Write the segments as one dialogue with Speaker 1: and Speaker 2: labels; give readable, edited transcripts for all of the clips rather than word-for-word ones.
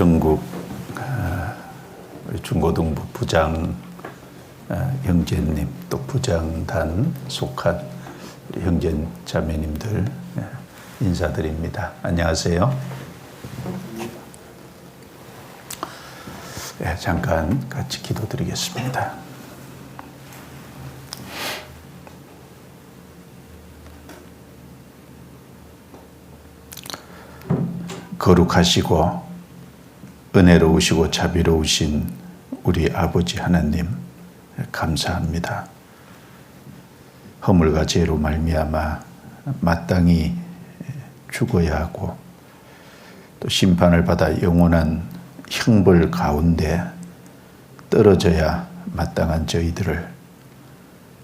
Speaker 1: 전국 중고등부 부장 형제님, 또 부장단 속한 형제 자매님들 인사드립니다. 안녕하세요. 잠깐 같이 기도드리겠습니다. 거룩하시고 은혜로우시고 자비로우신 우리 아버지 하나님 감사합니다. 허물과 죄로 말미암아 마땅히 죽어야 하고 또 심판을 받아 영원한 형벌 가운데 떨어져야 마땅한 저희들을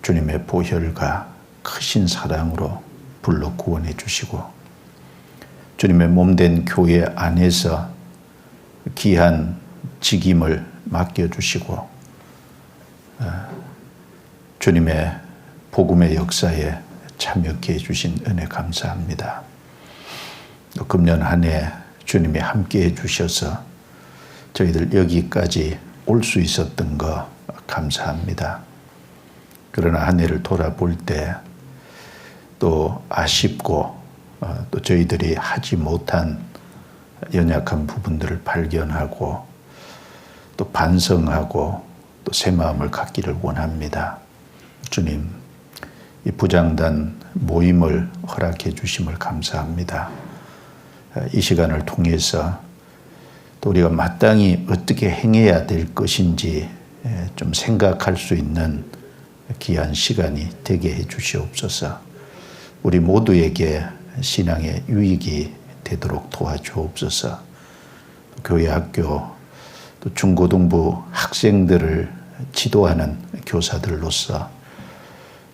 Speaker 1: 주님의 보혈과 크신 사랑으로 불러 구원해 주시고 주님의 몸된 교회 안에서 귀한 직임을 맡겨주시고 주님의 복음의 역사에 참여케 해주신 은혜 감사합니다. 또 금년 한 해 주님이 함께 해주셔서 저희들 여기까지 올 수 있었던 거 감사합니다. 그러나 한 해를 돌아볼 때 또 아쉽고 또 저희들이 하지 못한 연약한 부분들을 발견하고 또 반성하고 또 새 마음을 갖기를 원합니다. 주님, 이 부장단 모임을 허락해 주심을 감사합니다. 이 시간을 통해서 또 우리가 마땅히 어떻게 행해야 될 것인지 좀 생각할 수 있는 귀한 시간이 되게 해 주시옵소서. 우리 모두에게 신앙의 유익이 되도록 도와주옵소서. 교회 학교 또 중고등부 학생들을 지도하는 교사들로서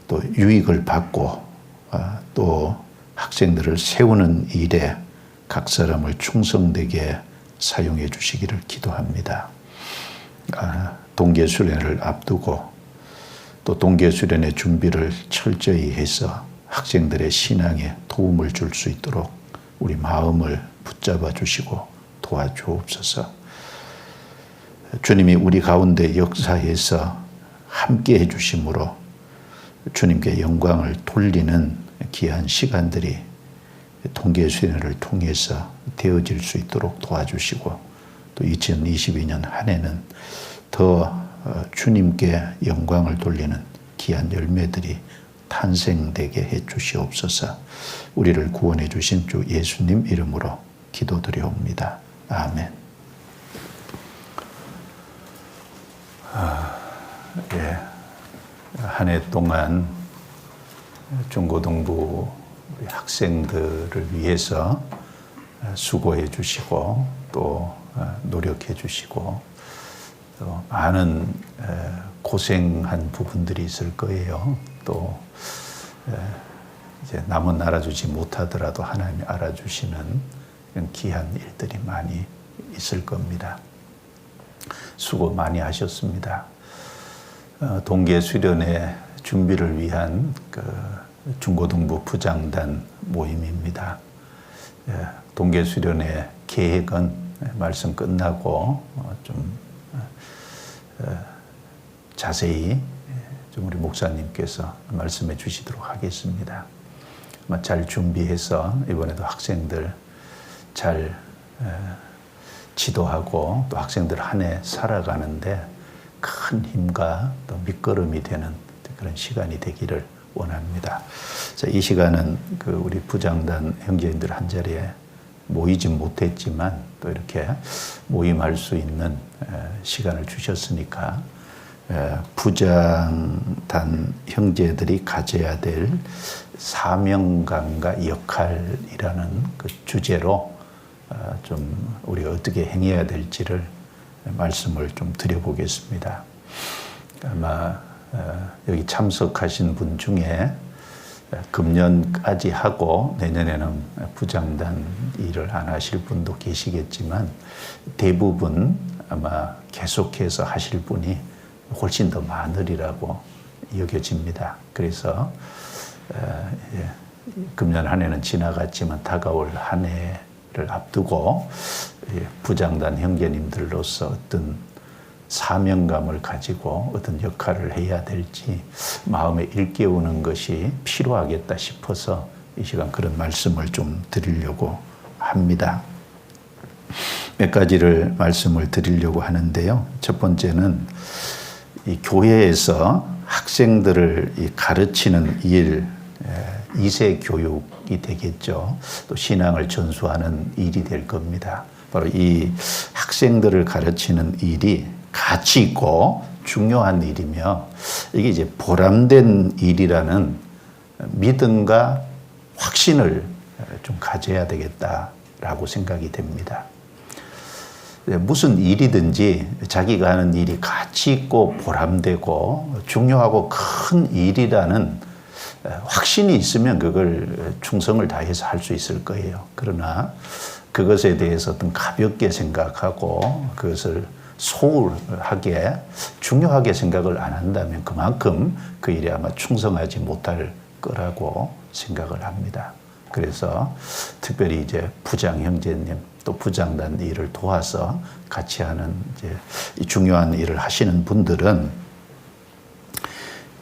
Speaker 1: 또 유익을 받고 또 학생들을 세우는 일에 각 사람을 충성되게 사용해 주시기를 기도합니다. 동계수련을 앞두고 또 동계수련의 준비를 철저히 해서 학생들의 신앙에 도움을 줄 수 있도록 우리 마음을 붙잡아 주시고 도와주옵소서. 주님이 우리 가운데 역사에서 함께 해주심으로 주님께 영광을 돌리는 귀한 시간들이 동계수련을 통해서 되어질 수 있도록 도와주시고 또 2022년 한 해는 더 주님께 영광을 돌리는 귀한 열매들이 탄생되게 해 주시옵소서. 우리를 구원해 주신 주 예수님 이름으로 기도드려옵니다. 아멘. 한 해 동안 중고등부 학생들을 위해서 수고해 주시고 또 노력해 주시고 또 많은 고생한 부분들이 있을 거예요. 또 이제 남은 알아주지 못하더라도 하나님이 알아주시는 귀한 일들이 많이 있을 겁니다. 수고 많이 하셨습니다. 동계수련의 준비를 위한 중고등부 부장단 모임입니다. 동계수련의 계획은 말씀 끝나고 좀 자세히 좀 우리 목사님께서 말씀해 주시도록 하겠습니다. 잘 준비해서 이번에도 학생들 잘 지도하고 또 학생들 한 해 살아가는데 큰 힘과 또 밑거름이 되는 그런 시간이 되기를 원합니다. 자, 이 시간은 우리 부장단 형제님들 한 자리에 모이지 못했지만 또 이렇게 모임할 수 있는 시간을 주셨으니까 부장단 형제들이 가져야 될 사명감과 역할이라는 그 주제로 좀 우리가 어떻게 행해야 될지를 말씀을 좀 드려보겠습니다. 아마 여기 참석하신 분 중에 금년까지 하고 내년에는 부장단 일을 안 하실 분도 계시겠지만 대부분 아마 계속해서 하실 분이 훨씬 더 많으리라고 여겨집니다. 그래서 금년 한 해는 지나갔지만 다가올 한 해 앞두고 부장단 형제님들로서 어떤 사명감을 가지고 어떤 역할을 해야 될지 마음에 일깨우는 것이 필요하겠다 싶어서 이 시간 그런 말씀을 좀 드리려고 합니다. 몇 가지를 말씀을 드리려고 하는데요. 첫 번째는 이 교회에서 학생들을 가르치는 일, 2세 교육이 되겠죠. 또 신앙을 전수하는 일이 될 겁니다. 바로 이 학생들을 가르치는 일이 가치 있고 중요한 일이며 이게 이제 보람된 일이라는 믿음과 확신을 좀 가져야 되겠다라고 생각이 됩니다. 무슨 일이든지 자기가 하는 일이 가치 있고 보람되고 중요하고 큰 일이라는 확신이 있으면 그걸 충성을 다해서 할 수 있을 거예요. 그러나 그것에 대해서 어떤 가볍게 생각하고 그것을 소홀하게 중요하게 생각을 안 한다면 그만큼 그 일에 아마 충성하지 못할 거라고 생각을 합니다. 그래서 특별히 이제 부장 형제님 또 부장단 일을 도와서 같이 하는 이제 이 중요한 일을 하시는 분들은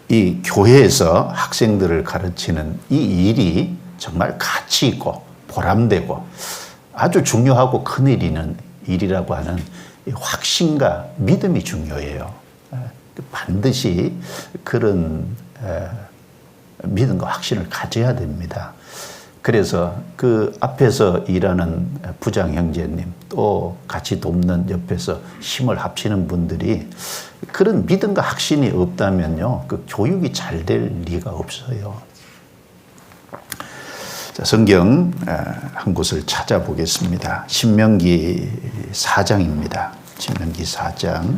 Speaker 1: 이 교회에서 학생들을 가르치는 이 일이 정말 가치 있고 보람되고 아주 중요하고 큰 일이라고 하는 이 확신과 믿음이 중요해요. 반드시 그런 믿음과 확신을 가져야 됩니다. 그래서 그 앞에서 일하는 부장 형제님 또 같이 돕는 옆에서 힘을 합치는 분들이 그런 믿음과 확신이 없다면요, 그 교육이 잘 될 리가 없어요. 자, 성경 한 곳을 찾아보겠습니다. 신명기 4장입니다. 신명기 4장.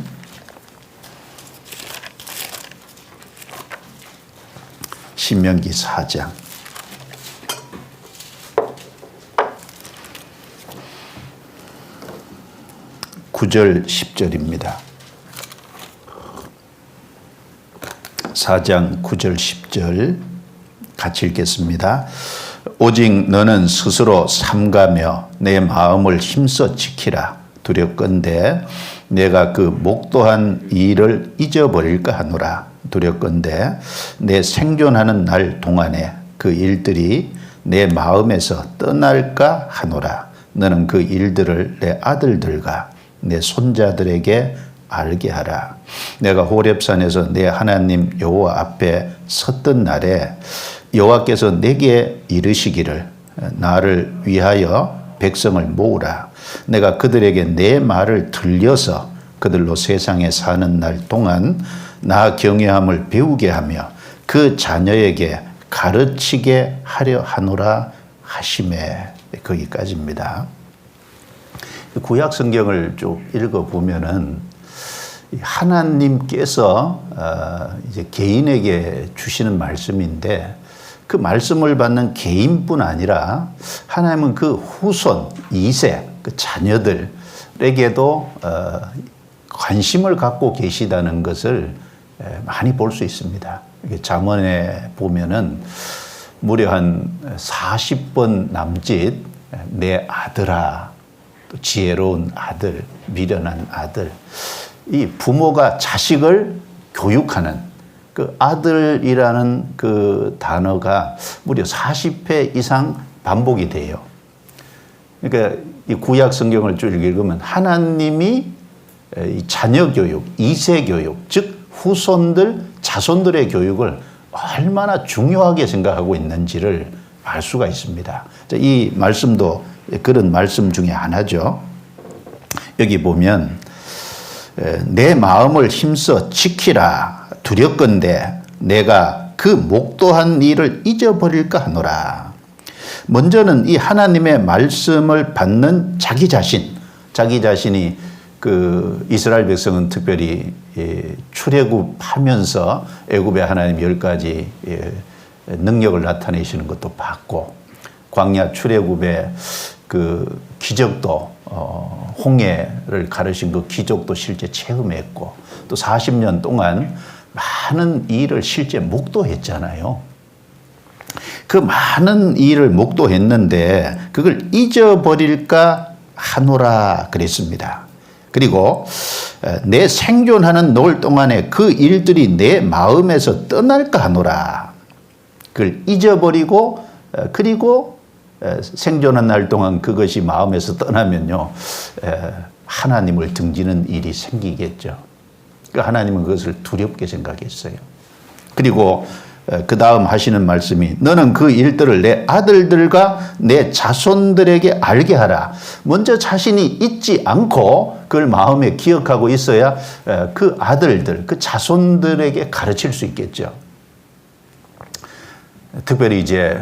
Speaker 1: 신명기 4장. 9절 10절입니다. 4장 9절 10절 같이 읽겠습니다. 오직 너는 스스로 삼가며 내 마음을 힘써 지키라. 두렵건대 내가 그 목도한 일을 잊어버릴까 하노라. 두렵건대 내 생존하는 날 동안에 그 일들이 내 마음에서 떠날까 하노라. 너는 그 일들을 내 아들들과 내 손자들에게 알게 하라. 내가 호렙산에서 내 하나님 여호와 앞에 섰던 날에 여호와께서 내게 이르시기를 나를 위하여 백성을 모으라. 내가 그들에게 내 말을 들려서 그들로 세상에 사는 날 동안 나 경외함을 배우게 하며 그 자녀에게 가르치게 하려 하노라 하시매. 거기까지입니다. 구약 성경을 쭉 읽어보면은 하나님께서 이제 개인에게 주시는 말씀인데 그 말씀을 받는 개인뿐 아니라 하나님은 그 후손 2세 그 자녀들에게도 관심을 갖고 계시다는 것을 많이 볼 수 있습니다. 잠언에 보면은 무려 한 40번 남짓 내 아들아, 또 지혜로운 아들, 미련한 아들, 이 부모가 자식을 교육하는 그 아들이라는 그 단어가 무려 40회 이상 반복이 돼요. 그러니까 이 구약 성경을 쭉 읽으면 하나님이 이 자녀 교육, 2세 교육, 즉 후손들, 자손들의 교육을 얼마나 중요하게 생각하고 있는지를 알 수가 있습니다. 이 말씀도 그런 말씀 중에 하나죠. 여기 보면 내 마음을 힘써 지키라. 두렵건대 내가 그 목도한 일을 잊어버릴까 하노라. 먼저는 이 하나님의 말씀을 받는 자기 자신이 그 이스라엘 백성은 특별히 출애굽하면서 애굽의 하나님 10가지 능력을 나타내시는 것도 봤고, 광야 출애굽의 그 기적도 홍해를 가르신 그 기적도 실제 체험했고, 또 40년 동안 많은 일을 실제 목도했잖아요. 그 많은 일을 목도했는데 그걸 잊어버릴까 하노라 그랬습니다. 그리고 내 생존하는 노을 동안에 그 일들이 내 마음에서 떠날까 하노라. 그걸 잊어버리고 그리고 생존한 날 동안 그것이 마음에서 떠나면요, 하나님을 등지는 일이 생기겠죠. 하나님은 그것을 두렵게 생각했어요. 그리고 그 다음 하시는 말씀이 너는 그 일들을 내 아들들과 내 자손들에게 알게 하라. 먼저 자신이 잊지 않고 그걸 마음에 기억하고 있어야 그 아들들, 그 자손들에게 가르칠 수 있겠죠. 특별히 이제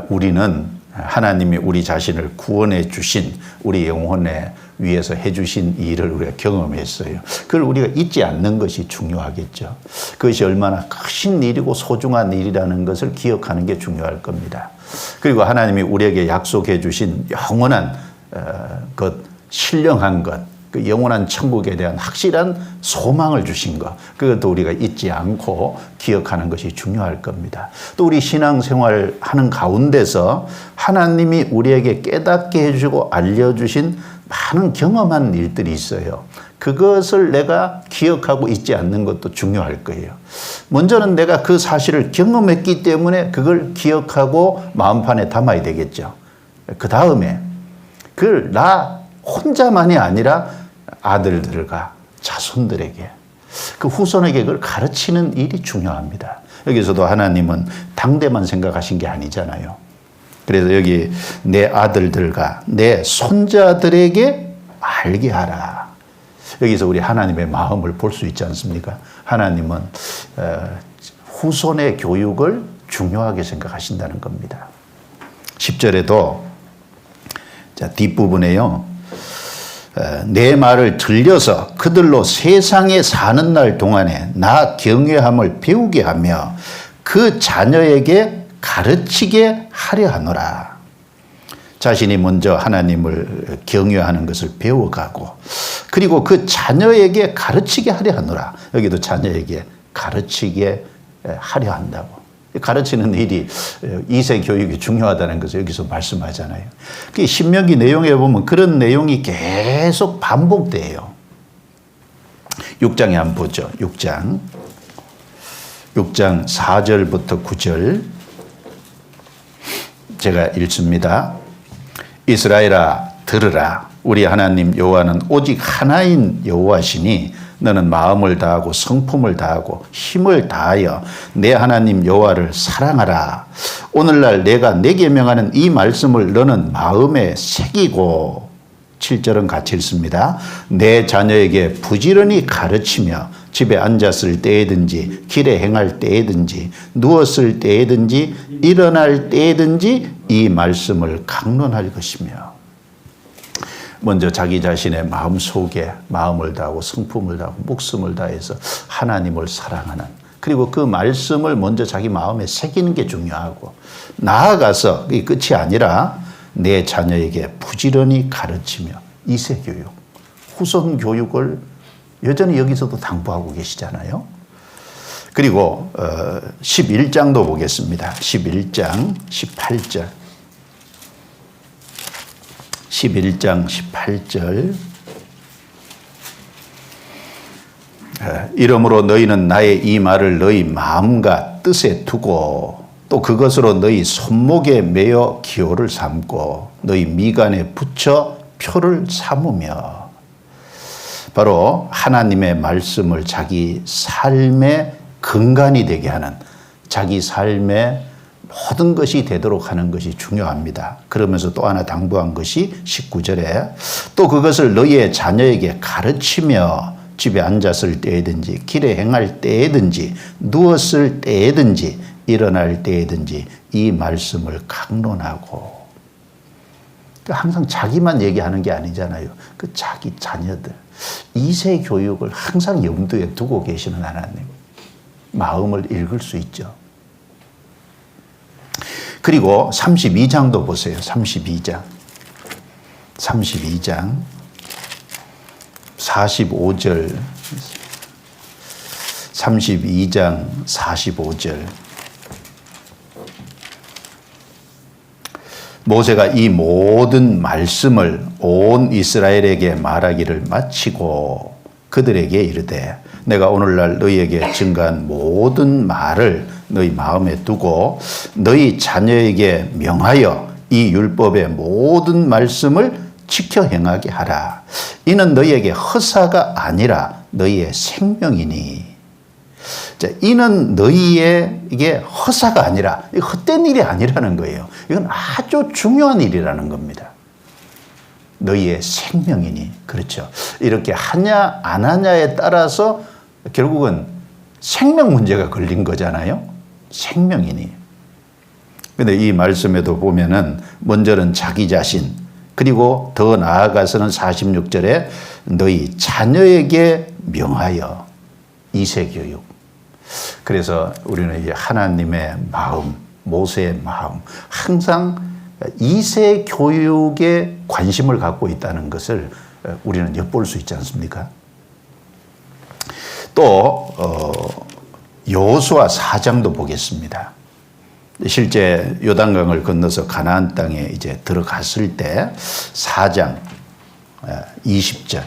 Speaker 1: 우리는 하나님이 우리 자신을 구원해 주신 우리 영혼에 위해서 해 주신 일을 우리가 경험했어요. 그걸 우리가 잊지 않는 것이 중요하겠죠. 그것이 얼마나 크신 일이고 소중한 일이라는 것을 기억하는 게 중요할 겁니다. 그리고 하나님이 우리에게 약속해 주신 영원한 것, 신령한 것, 그 영원한 천국에 대한 확실한 소망을 주신 것, 그것도 우리가 잊지 않고 기억하는 것이 중요할 겁니다. 또 우리 신앙생활 하는 가운데서 하나님이 우리에게 깨닫게 해주고 알려주신 많은 경험한 일들이 있어요. 그것을 내가 기억하고 잊지 않는 것도 중요할 거예요. 먼저는 내가 그 사실을 경험했기 때문에 그걸 기억하고 마음판에 담아야 되겠죠. 그 다음에 그걸 나 혼자만이 아니라 아들들과 자손들에게, 그 후손에게 그걸 가르치는 일이 중요합니다. 여기서도 하나님은 당대만 생각하신 게 아니잖아요. 그래서 여기 내 아들들과 내 손자들에게 알게 하라. 여기서 우리 하나님의 마음을 볼 수 있지 않습니까? 하나님은 후손의 교육을 중요하게 생각하신다는 겁니다. 10절에도 뒷부분에요. 내 말을 들려서 그들로 세상에 사는 날 동안에 나 경외함을 배우게 하며 그 자녀에게 가르치게 하려 하노라. 자신이 먼저 하나님을 경외하는 것을 배워가고 그리고 그 자녀에게 가르치게 하려 하노라. 여기도 자녀에게 가르치게 하려 한다고. 가르치는 일이 이세 교육이 중요하다는 것을 여기서 말씀하잖아요. 신명기 내용에 보면 그런 내용이 계속 반복돼요. 6장에 한번 보죠. 6장 4절부터 9절 제가 읽습니다. 이스라엘아 들으라. 우리 하나님 여호와는 오직 하나인 여호와시니 너는 마음을 다하고 성품을 다하고 힘을 다하여 내 하나님 여호와를 사랑하라. 오늘날 내가 내게 명하는 이 말씀을 너는 마음에 새기고 7절은 같이 읽습니다. 내 자녀에게 부지런히 가르치며 집에 앉았을 때에든지 길에 행할 때에든지 누웠을 때에든지 일어날 때에든지 이 말씀을 강론할 것이며. 먼저 자기 자신의 마음속에 마음을 다하고 성품을 다하고 목숨을 다해서 하나님을 사랑하는, 그리고 그 말씀을 먼저 자기 마음에 새기는 게 중요하고, 나아가서 그게 끝이 아니라 내 자녀에게 부지런히 가르치며 이세 교육, 후손 교육을 여전히 여기서도 당부하고 계시잖아요. 그리고 11장도 보겠습니다. 11장 18절 11장 18절 이러므로 너희는 나의 이 말을 너희 마음과 뜻에 두고 또 그것으로 너희 손목에 매어 기호를 삼고 너희 미간에 붙여 표를 삼으며. 바로 하나님의 말씀을 자기 삶의 근간이 되게 하는, 자기 삶의 모든 것이 되도록 하는 것이 중요합니다. 그러면서 또 하나 당부한 것이 19절에 또 그것을 너희의 자녀에게 가르치며 집에 앉았을 때에든지 길에 행할 때에든지 누웠을 때에든지 일어날 때에든지 이 말씀을 강론하고. 항상 자기만 얘기하는 게 아니잖아요. 그 자기 자녀들, 이세 교육을 항상 염두에 두고 계시는 하나님, 마음을 읽을 수 있죠. 그리고 32장도 보세요. 32장 45절 32장 45절 모세가 이 모든 말씀을 온 이스라엘에게 말하기를 마치고 그들에게 이르되 내가 오늘날 너희에게 증거한 모든 말을 너희 마음에 두고 너희 자녀에게 명하여 이 율법의 모든 말씀을 지켜 행하게 하라. 이는 너희에게 허사가 아니라 너희의 생명이니. 자, 이는 너희에게 허사가 아니라 헛된 일이 아니라는 거예요. 이건 아주 중요한 일이라는 겁니다. 너희의 생명이니. 그렇죠. 이렇게 하냐 안 하냐에 따라서 결국은 생명 문제가 걸린 거잖아요. 생명이니. 근데 이 말씀에도 보면은 먼저는 자기 자신, 그리고 더 나아가서는 46절에 너희 자녀에게 명하여 이세 교육. 그래서 우리는 이제 하나님의 마음, 모세의 마음, 항상 이세 교육에 관심을 갖고 있다는 것을 우리는 엿볼 수 있지 않습니까? 또 여호수아 4장도 보겠습니다. 실제 요단강을 건너서 가나안 땅에 이제 들어갔을 때 4장 20절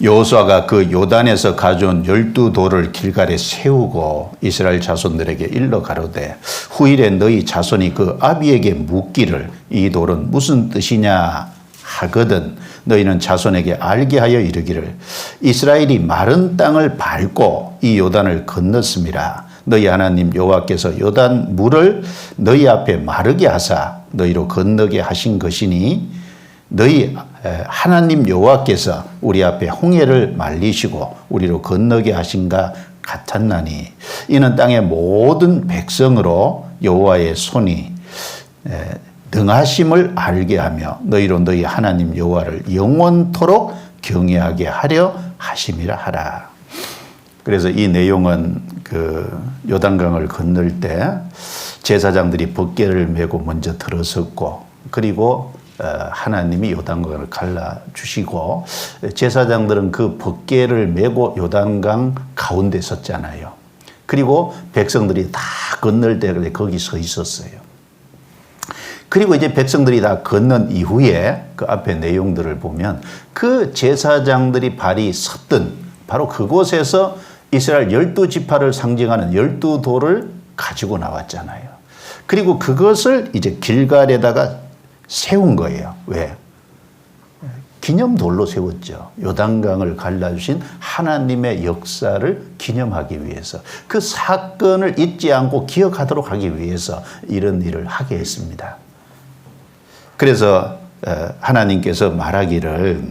Speaker 1: 여호수아가 그 요단에서 가져온 12돌을 길갈에 세우고 이스라엘 자손들에게 일러 가로되 후일에 너희 자손이 그 아비에게 묻기를 이 돌은 무슨 뜻이냐 하거든 너희는 자손에게 알게 하여 이르기를 이스라엘이 마른 땅을 밟고 이 요단을 건넜음이라. 너희 하나님 여호와께서 요단 물을 너희 앞에 마르게 하사 너희로 건너게 하신 것이니 너희 하나님 여호와께서 우리 앞에 홍해를 말리시고 우리로 건너게 하신가 같았나니 이는 땅의 모든 백성으로 여호와의 손이 능하심을 알게 하며 너희로 너희 하나님 여호와를 영원토록 경외하게 하려 하심이라 하라. 그래서 이 내용은 그 요단강을 건널 때 제사장들이 벗개를 메고 먼저 들어섰고 그리고 하나님이 요단강을 갈라주시고 제사장들은 그 벗개를 메고 요단강 가운데 섰잖아요. 그리고 백성들이 다 건널 때 거기 서 있었어요. 그리고 이제 백성들이 다 건넌 이후에 그 앞에 내용들을 보면 그 제사장들이 발이 섰던 바로 그곳에서 이스라엘 12지파를 상징하는 12돌을 가지고 나왔잖아요. 그리고 그것을 이제 길갈에다가 세운 거예요. 왜? 기념돌로 세웠죠. 요단강을 갈라주신 하나님의 역사를 기념하기 위해서 그 사건을 잊지 않고 기억하도록 하기 위해서 이런 일을 하게 했습니다. 그래서 하나님께서 말하기를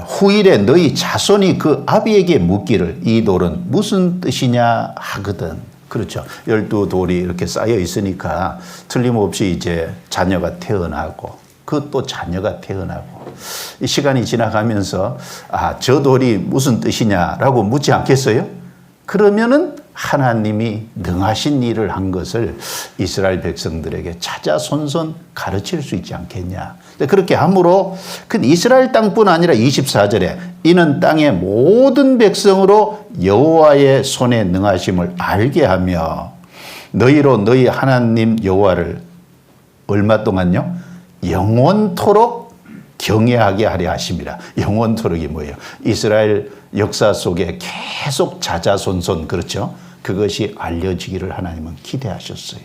Speaker 1: 후일에 너희 자손이 그 아비에게 묻기를 이 돌은 무슨 뜻이냐 하거든. 그렇죠. 12돌이 이렇게 쌓여 있으니까 틀림없이 이제 자녀가 태어나고 그 또 자녀가 태어나고 이 시간이 지나가면서 저 돌이 무슨 뜻이냐라고 묻지 않겠어요? 그러면은 하나님이 능하신 일을 한 것을 이스라엘 백성들에게 차자손손 가르칠 수 있지 않겠냐. 그렇게 함으로 그 이스라엘 땅뿐 아니라 24절에 이는 땅의 모든 백성으로 여호와의 손에 능하심을 알게 하며 너희로 너희 하나님 여호와를 얼마 동안요? 영원토록 경외하게 하려 하심이라. 영원토록이 뭐예요? 이스라엘 역사 속에 계속 자자손손 그렇죠? 그것이 알려지기를 하나님은 기대하셨어요.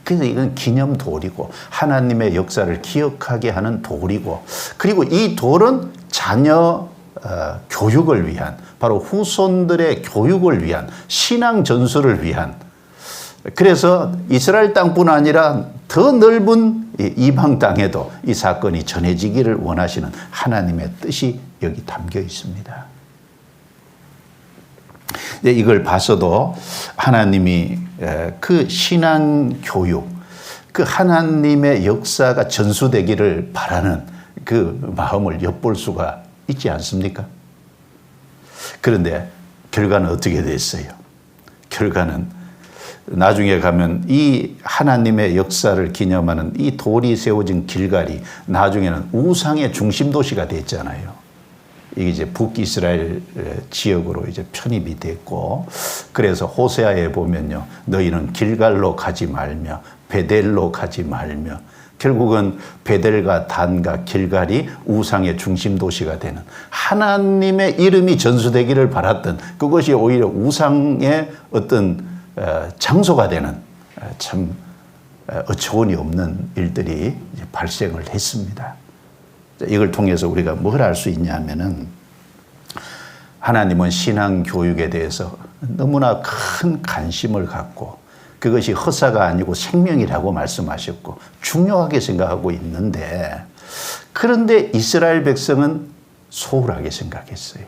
Speaker 1: 그래서 이건 기념돌이고 하나님의 역사를 기억하게 하는 돌이고 그리고 이 돌은 자녀 교육을 위한 바로 후손들의 교육을 위한 신앙 전수를 위한 그래서 이스라엘 땅뿐 아니라 더 넓은 이방 땅에도 이 사건이 전해지기를 원하시는 하나님의 뜻이 여기 담겨 있습니다. 이걸 봐서도 하나님이 그 신앙 교육, 그 하나님의 역사가 전수되기를 바라는 그 마음을 엿볼 수가 있지 않습니까? 그런데 결과는 어떻게 됐어요? 결과는 나중에 가면 이 하나님의 역사를 기념하는 이 돌이 세워진 길갈이 나중에는 우상의 중심 도시가 됐잖아요. 이게 이제 북이스라엘 지역으로 이제 편입이 됐고, 그래서 호세아에 보면요, 너희는 길갈로 가지 말며 베델로 가지 말며, 결국은 베델과 단과 길갈이 우상의 중심 도시가 되는, 하나님의 이름이 전수되기를 바랐던 그것이 오히려 우상의 어떤 장소가 되는 참 어처구니 없는 일들이 발생을 했습니다. 이걸 통해서 우리가 뭘 알 수 있냐면은, 하나님은 신앙 교육에 대해서 너무나 큰 관심을 갖고 그것이 허사가 아니고 생명이라고 말씀하셨고 중요하게 생각하고 있는데, 그런데 이스라엘 백성은 소홀하게 생각했어요.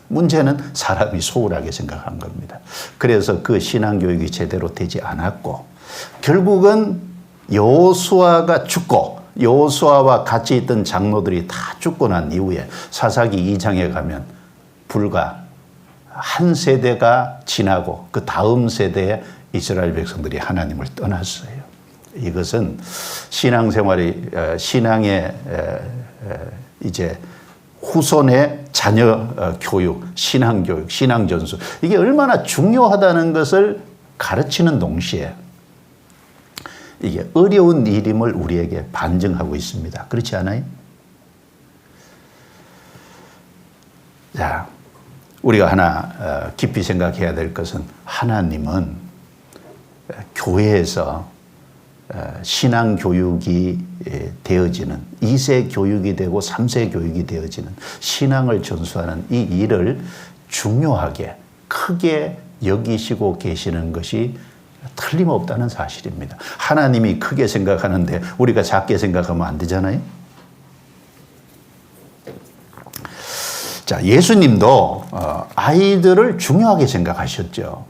Speaker 1: 문제는 사람이 소홀하게 생각한 겁니다. 그래서 그 신앙 교육이 제대로 되지 않았고, 결국은 여호수아가 죽고 여호수아와 같이 있던 장로들이 다 죽고 난 이후에 사사기 2장에 가면 불과 한 세대가 지나고 그 다음 세대에 이스라엘 백성들이 하나님을 떠났어요. 이것은 신앙생활이, 신앙의 이제 후손의 자녀 교육, 신앙 교육, 신앙 전수, 이게 얼마나 중요하다는 것을 가르치는 동시에 이게 어려운 일임을 우리에게 반증하고 있습니다. 그렇지 않아요? 자, 우리가 하나 깊이 생각해야 될 것은, 하나님은 교회에서 신앙 교육이 되어지는, 2세 교육이 되고 3세 교육이 되어지는 신앙을 전수하는 이 일을 중요하게 크게 여기시고 계시는 것이 틀림없다는 사실입니다. 하나님이 크게 생각하는데 우리가 작게 생각하면 안 되잖아요. 자, 예수님도 아이들을 중요하게 생각하셨죠.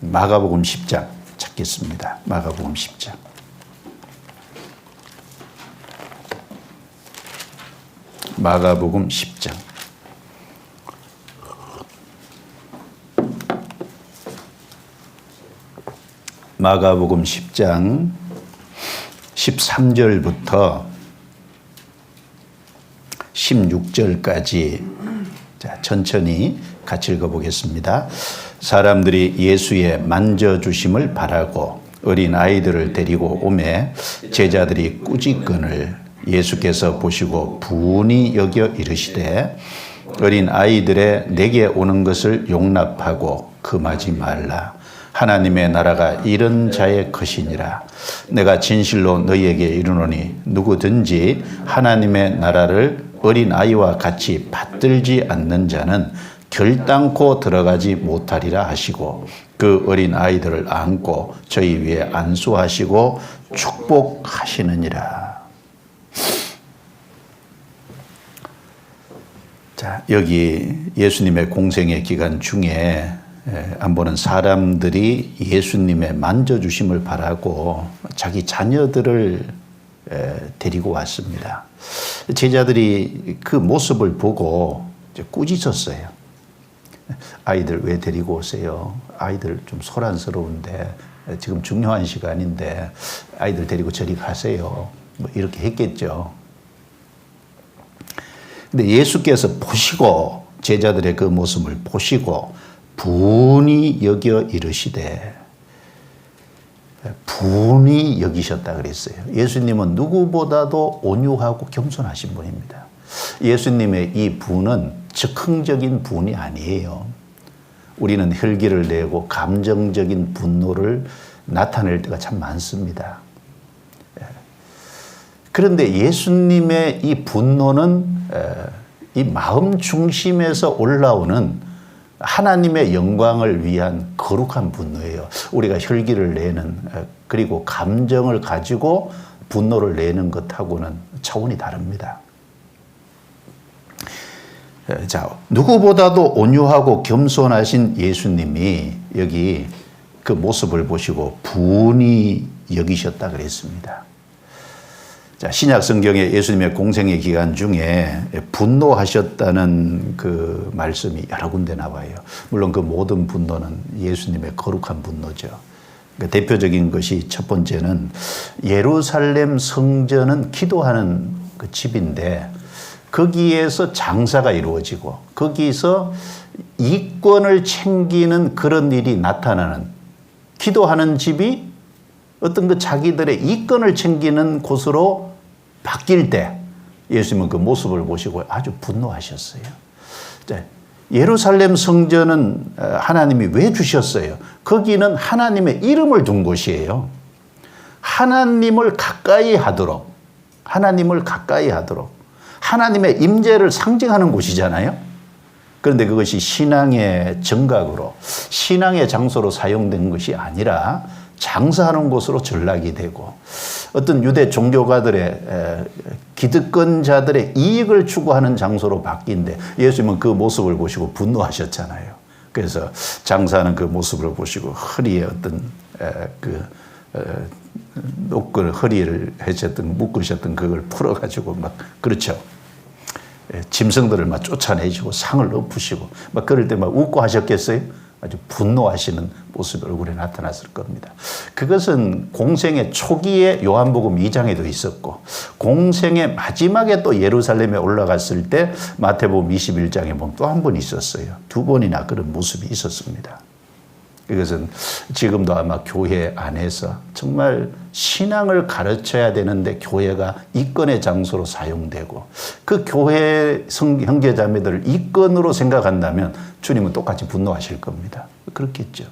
Speaker 1: 마가복음 10장 찾겠습니다. 마가복음 10장. 마가복음 10장. 마가복음 10장 13절부터 16절까지, 자, 천천히 같이 읽어보겠습니다. 사람들이 예수의 만져주심을 바라고 어린 아이들을 데리고 오매 제자들이 꾸짖거늘 예수께서 보시고 부은히 여겨 이르시되, 어린 아이들의 내게 오는 것을 용납하고 금하지 말라. 하나님의 나라가 이런 자의 것이니라. 내가 진실로 너희에게 이르노니 누구든지 하나님의 나라를 어린 아이와 같이 받들지 않는 자는 결단코 들어가지 못하리라 하시고, 그 어린 아이들을 안고 저희 위에 안수하시고 축복하시느니라. 자, 여기 예수님의 공생의 기간 중에 안 보는 사람들이 예수님의 만져주심을 바라고 자기 자녀들을 데리고 왔습니다. 제자들이 그 모습을 보고 이제 꾸짖었어요. 아이들 왜 데리고 오세요? 아이들 좀 소란스러운데, 지금 중요한 시간인데 아이들 데리고 저리 가세요. 뭐 이렇게 했겠죠. 근데 예수께서 보시고, 제자들의 그 모습을 보시고 부은히 여겨 이르시되, 부은히 여기셨다 그랬어요. 예수님은 누구보다도 온유하고 겸손하신 분입니다. 예수님의 이 부은 즉흥적인 부은이 아니에요. 우리는 혈기를 내고 감정적인 분노를 나타낼 때가 참 많습니다. 그런데 예수님의 이 분노는 이 마음 중심에서 올라오는 하나님의 영광을 위한 거룩한 분노예요. 우리가 혈기를 내는, 그리고 감정을 가지고 분노를 내는 것하고는 차원이 다릅니다. 자, 누구보다도 온유하고 겸손하신 예수님이 여기 그 모습을 보시고 부은히 여기셨다 그랬습니다. 자, 신약 성경에 예수님의 공생의 기간 중에 분노하셨다는 그 말씀이 여러 군데 나와요. 물론 그 모든 분노는 예수님의 거룩한 분노죠. 그러니까 대표적인 것이, 첫 번째는 예루살렘 성전은 기도하는 그 집인데 거기에서 장사가 이루어지고 거기서 이권을 챙기는 그런 일이 나타나는, 기도하는 집이 어떤 그 자기들의 이권을 챙기는 곳으로 바뀔 때 예수님은 그 모습을 보시고 아주 분노하셨어요. 예루살렘 성전은 하나님이 왜 주셨어요? 거기는 하나님의 이름을 둔 곳이에요. 하나님을 가까이 하도록, 하나님의 임재를 상징하는 곳이잖아요. 그런데 그것이 신앙의 정각으로, 신앙의 장소로 사용된 것이 아니라 장사하는 곳으로 전락이 되고 어떤 유대 종교가들의 기득권자들의 이익을 추구하는 장소로 바뀐데 예수님은 그 모습을 보시고 분노하셨잖아요. 그래서 장사하는 그 모습을 보시고 허리에 어떤 옷걸 허리를 묶으셨던 그걸 풀어가지고 막, 그렇죠. 짐승들을 막 쫓아내시고 상을 엎으시고 막 그럴 때 막 웃고 하셨겠어요? 아주 분노하시는 모습이 얼굴에 나타났을 겁니다. 그것은 공생의 초기에 요한복음 2장에도 있었고 공생의 마지막에 또 예루살렘에 올라갔을 때 마태복음 21장에 보면 또 한 번 있었어요. 두 번이나 그런 모습이 있었습니다. 이것은 지금도 아마 교회 안에서 정말 신앙을 가르쳐야 되는데 교회가 이권의 장소로 사용되고 그 교회 형제자매들을 이권으로 생각한다면 주님은 똑같이 분노하실 겁니다. 그렇겠죠.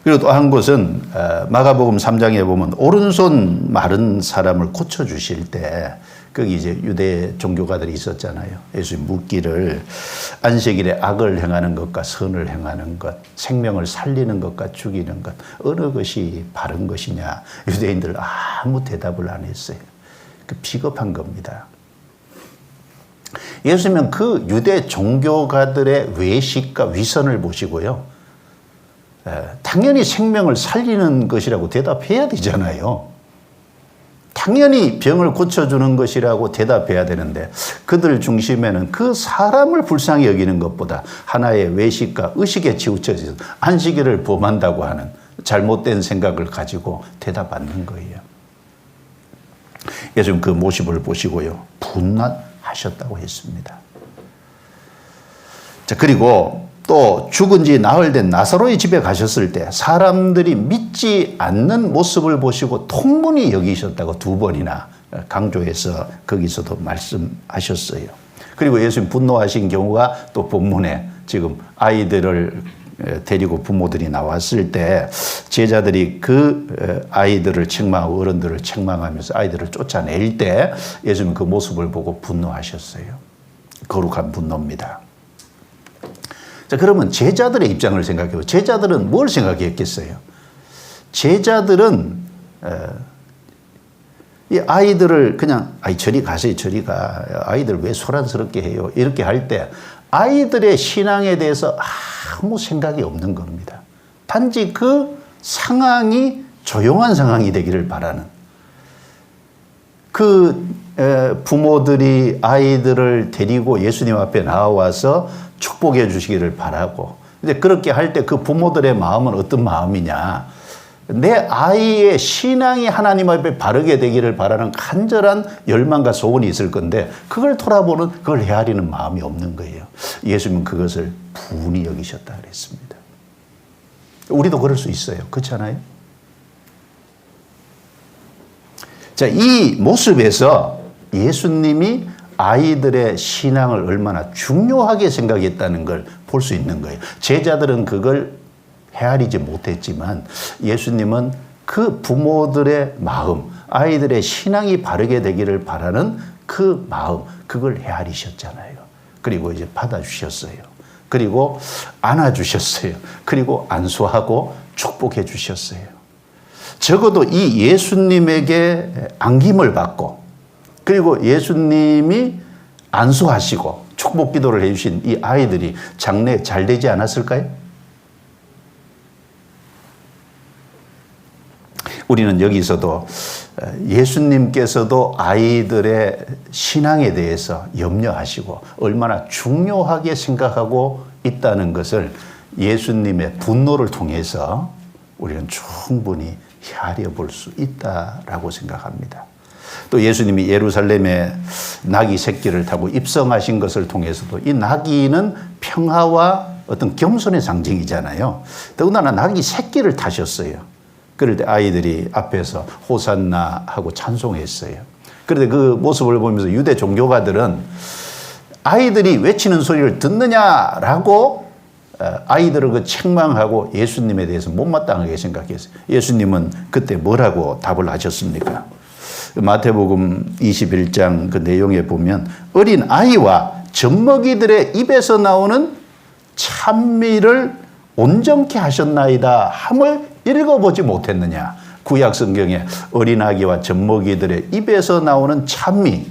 Speaker 1: 그리고 또 한 곳은 마가복음 3장에 보면 오른손 마른 사람을 고쳐주실 때 거기 이제 유대 종교가들이 있었잖아요. 예수님 묻기를 안식일에 악을 행하는 것과 선을 행하는 것, 생명을 살리는 것과 죽이는 것, 어느 것이 바른 것이냐. 유대인들 아무 대답을 안 했어요. 그 비겁한 겁니다. 예수님은 그 유대 종교가들의 외식과 위선을 보시고요. 당연히 생명을 살리는 것이라고 대답해야 되잖아요. 당연히 병을 고쳐주는 것이라고 대답해야 되는데 그들 중심에는 그 사람을 불쌍히 여기는 것보다 하나의 외식과 의식에 치우쳐져서 안식일을 범한다고 하는 잘못된 생각을 가지고 대답 않는 거예요. 예수님 그 모습을 보시고요. 분노하셨다고 했습니다. 자, 그리고 또 죽은 지 나흘 된 나사로의 집에 가셨을 때 사람들이 믿지 않는 모습을 보시고 통문히 여기셨다고 두 번이나 강조해서 거기서도 말씀하셨어요. 그리고 예수님 분노하신 경우가 또 본문에 지금 아이들을 데리고 부모들이 나왔을 때 제자들이 그 아이들을 책망하고 어른들을 책망하면서 아이들을 쫓아낼 때 예수님 그 모습을 보고 분노하셨어요. 거룩한 분노입니다. 자, 그러면 제자들의 입장을 생각해요. 제자들은 뭘 생각했겠어요? 제자들은 이 아이들을 그냥 저리 가세요, 저리 가. 아이들 왜 소란스럽게 해요? 이렇게 할 때 아이들의 신앙에 대해서 아무 생각이 없는 겁니다. 단지 그 상황이 조용한 상황이 되기를 바라는. 그 부모들이 아이들을 데리고 예수님 앞에 나와서 축복해 주시기를 바라고, 이제 그렇게 할 때 그 부모들의 마음은 어떤 마음이냐? 내 아이의 신앙이 하나님 앞에 바르게 되기를 바라는 간절한 열망과 소원이 있을 건데 그걸 돌아보는, 그걸 헤아리는 마음이 없는 거예요. 예수님은 그것을 분이 여기셨다 그랬습니다. 우리도 그럴 수 있어요. 그렇잖아요? 자, 이 모습에서 예수님이 아이들의 신앙을 얼마나 중요하게 생각했다는 걸 볼 수 있는 거예요. 제자들은 그걸 헤아리지 못했지만 예수님은 그 부모들의 마음, 아이들의 신앙이 바르게 되기를 바라는 그 마음, 그걸 헤아리셨잖아요. 그리고 이제 받아주셨어요. 그리고 안아주셨어요. 그리고 안수하고 축복해 주셨어요. 적어도 이 예수님에게 안김을 받고 그리고 예수님이 안수하시고 축복 기도를 해주신 이 아이들이 장래 잘 되지 않았을까요? 우리는 여기서도 예수님께서도 아이들의 신앙에 대해서 염려하시고 얼마나 중요하게 생각하고 있다는 것을 예수님의 분노를 통해서 우리는 충분히 헤아려 볼 수 있다라고 생각합니다. 또 예수님이 예루살렘에 나귀 새끼를 타고 입성하신 것을 통해서도 이 나귀는 평화와 어떤 겸손의 상징이잖아요. 더군다나 나귀 새끼를 타셨어요. 그럴 때 아이들이 앞에서 호산나 하고 찬송했어요. 그런데 그 모습을 보면서 유대 종교가들은 아이들이 외치는 소리를 듣느냐라고 아이들을 그 책망하고 예수님에 대해서 못마땅하게 생각했어요. 예수님은 그때 뭐라고 답을 하셨습니까? 마태복음 21장 그 내용에 보면 어린 아이와 젖먹이들의 입에서 나오는 찬미를 온전케 하셨나이다 함을 읽어보지 못했느냐. 구약 성경에 어린 아기와 젖먹이들의 입에서 나오는 찬미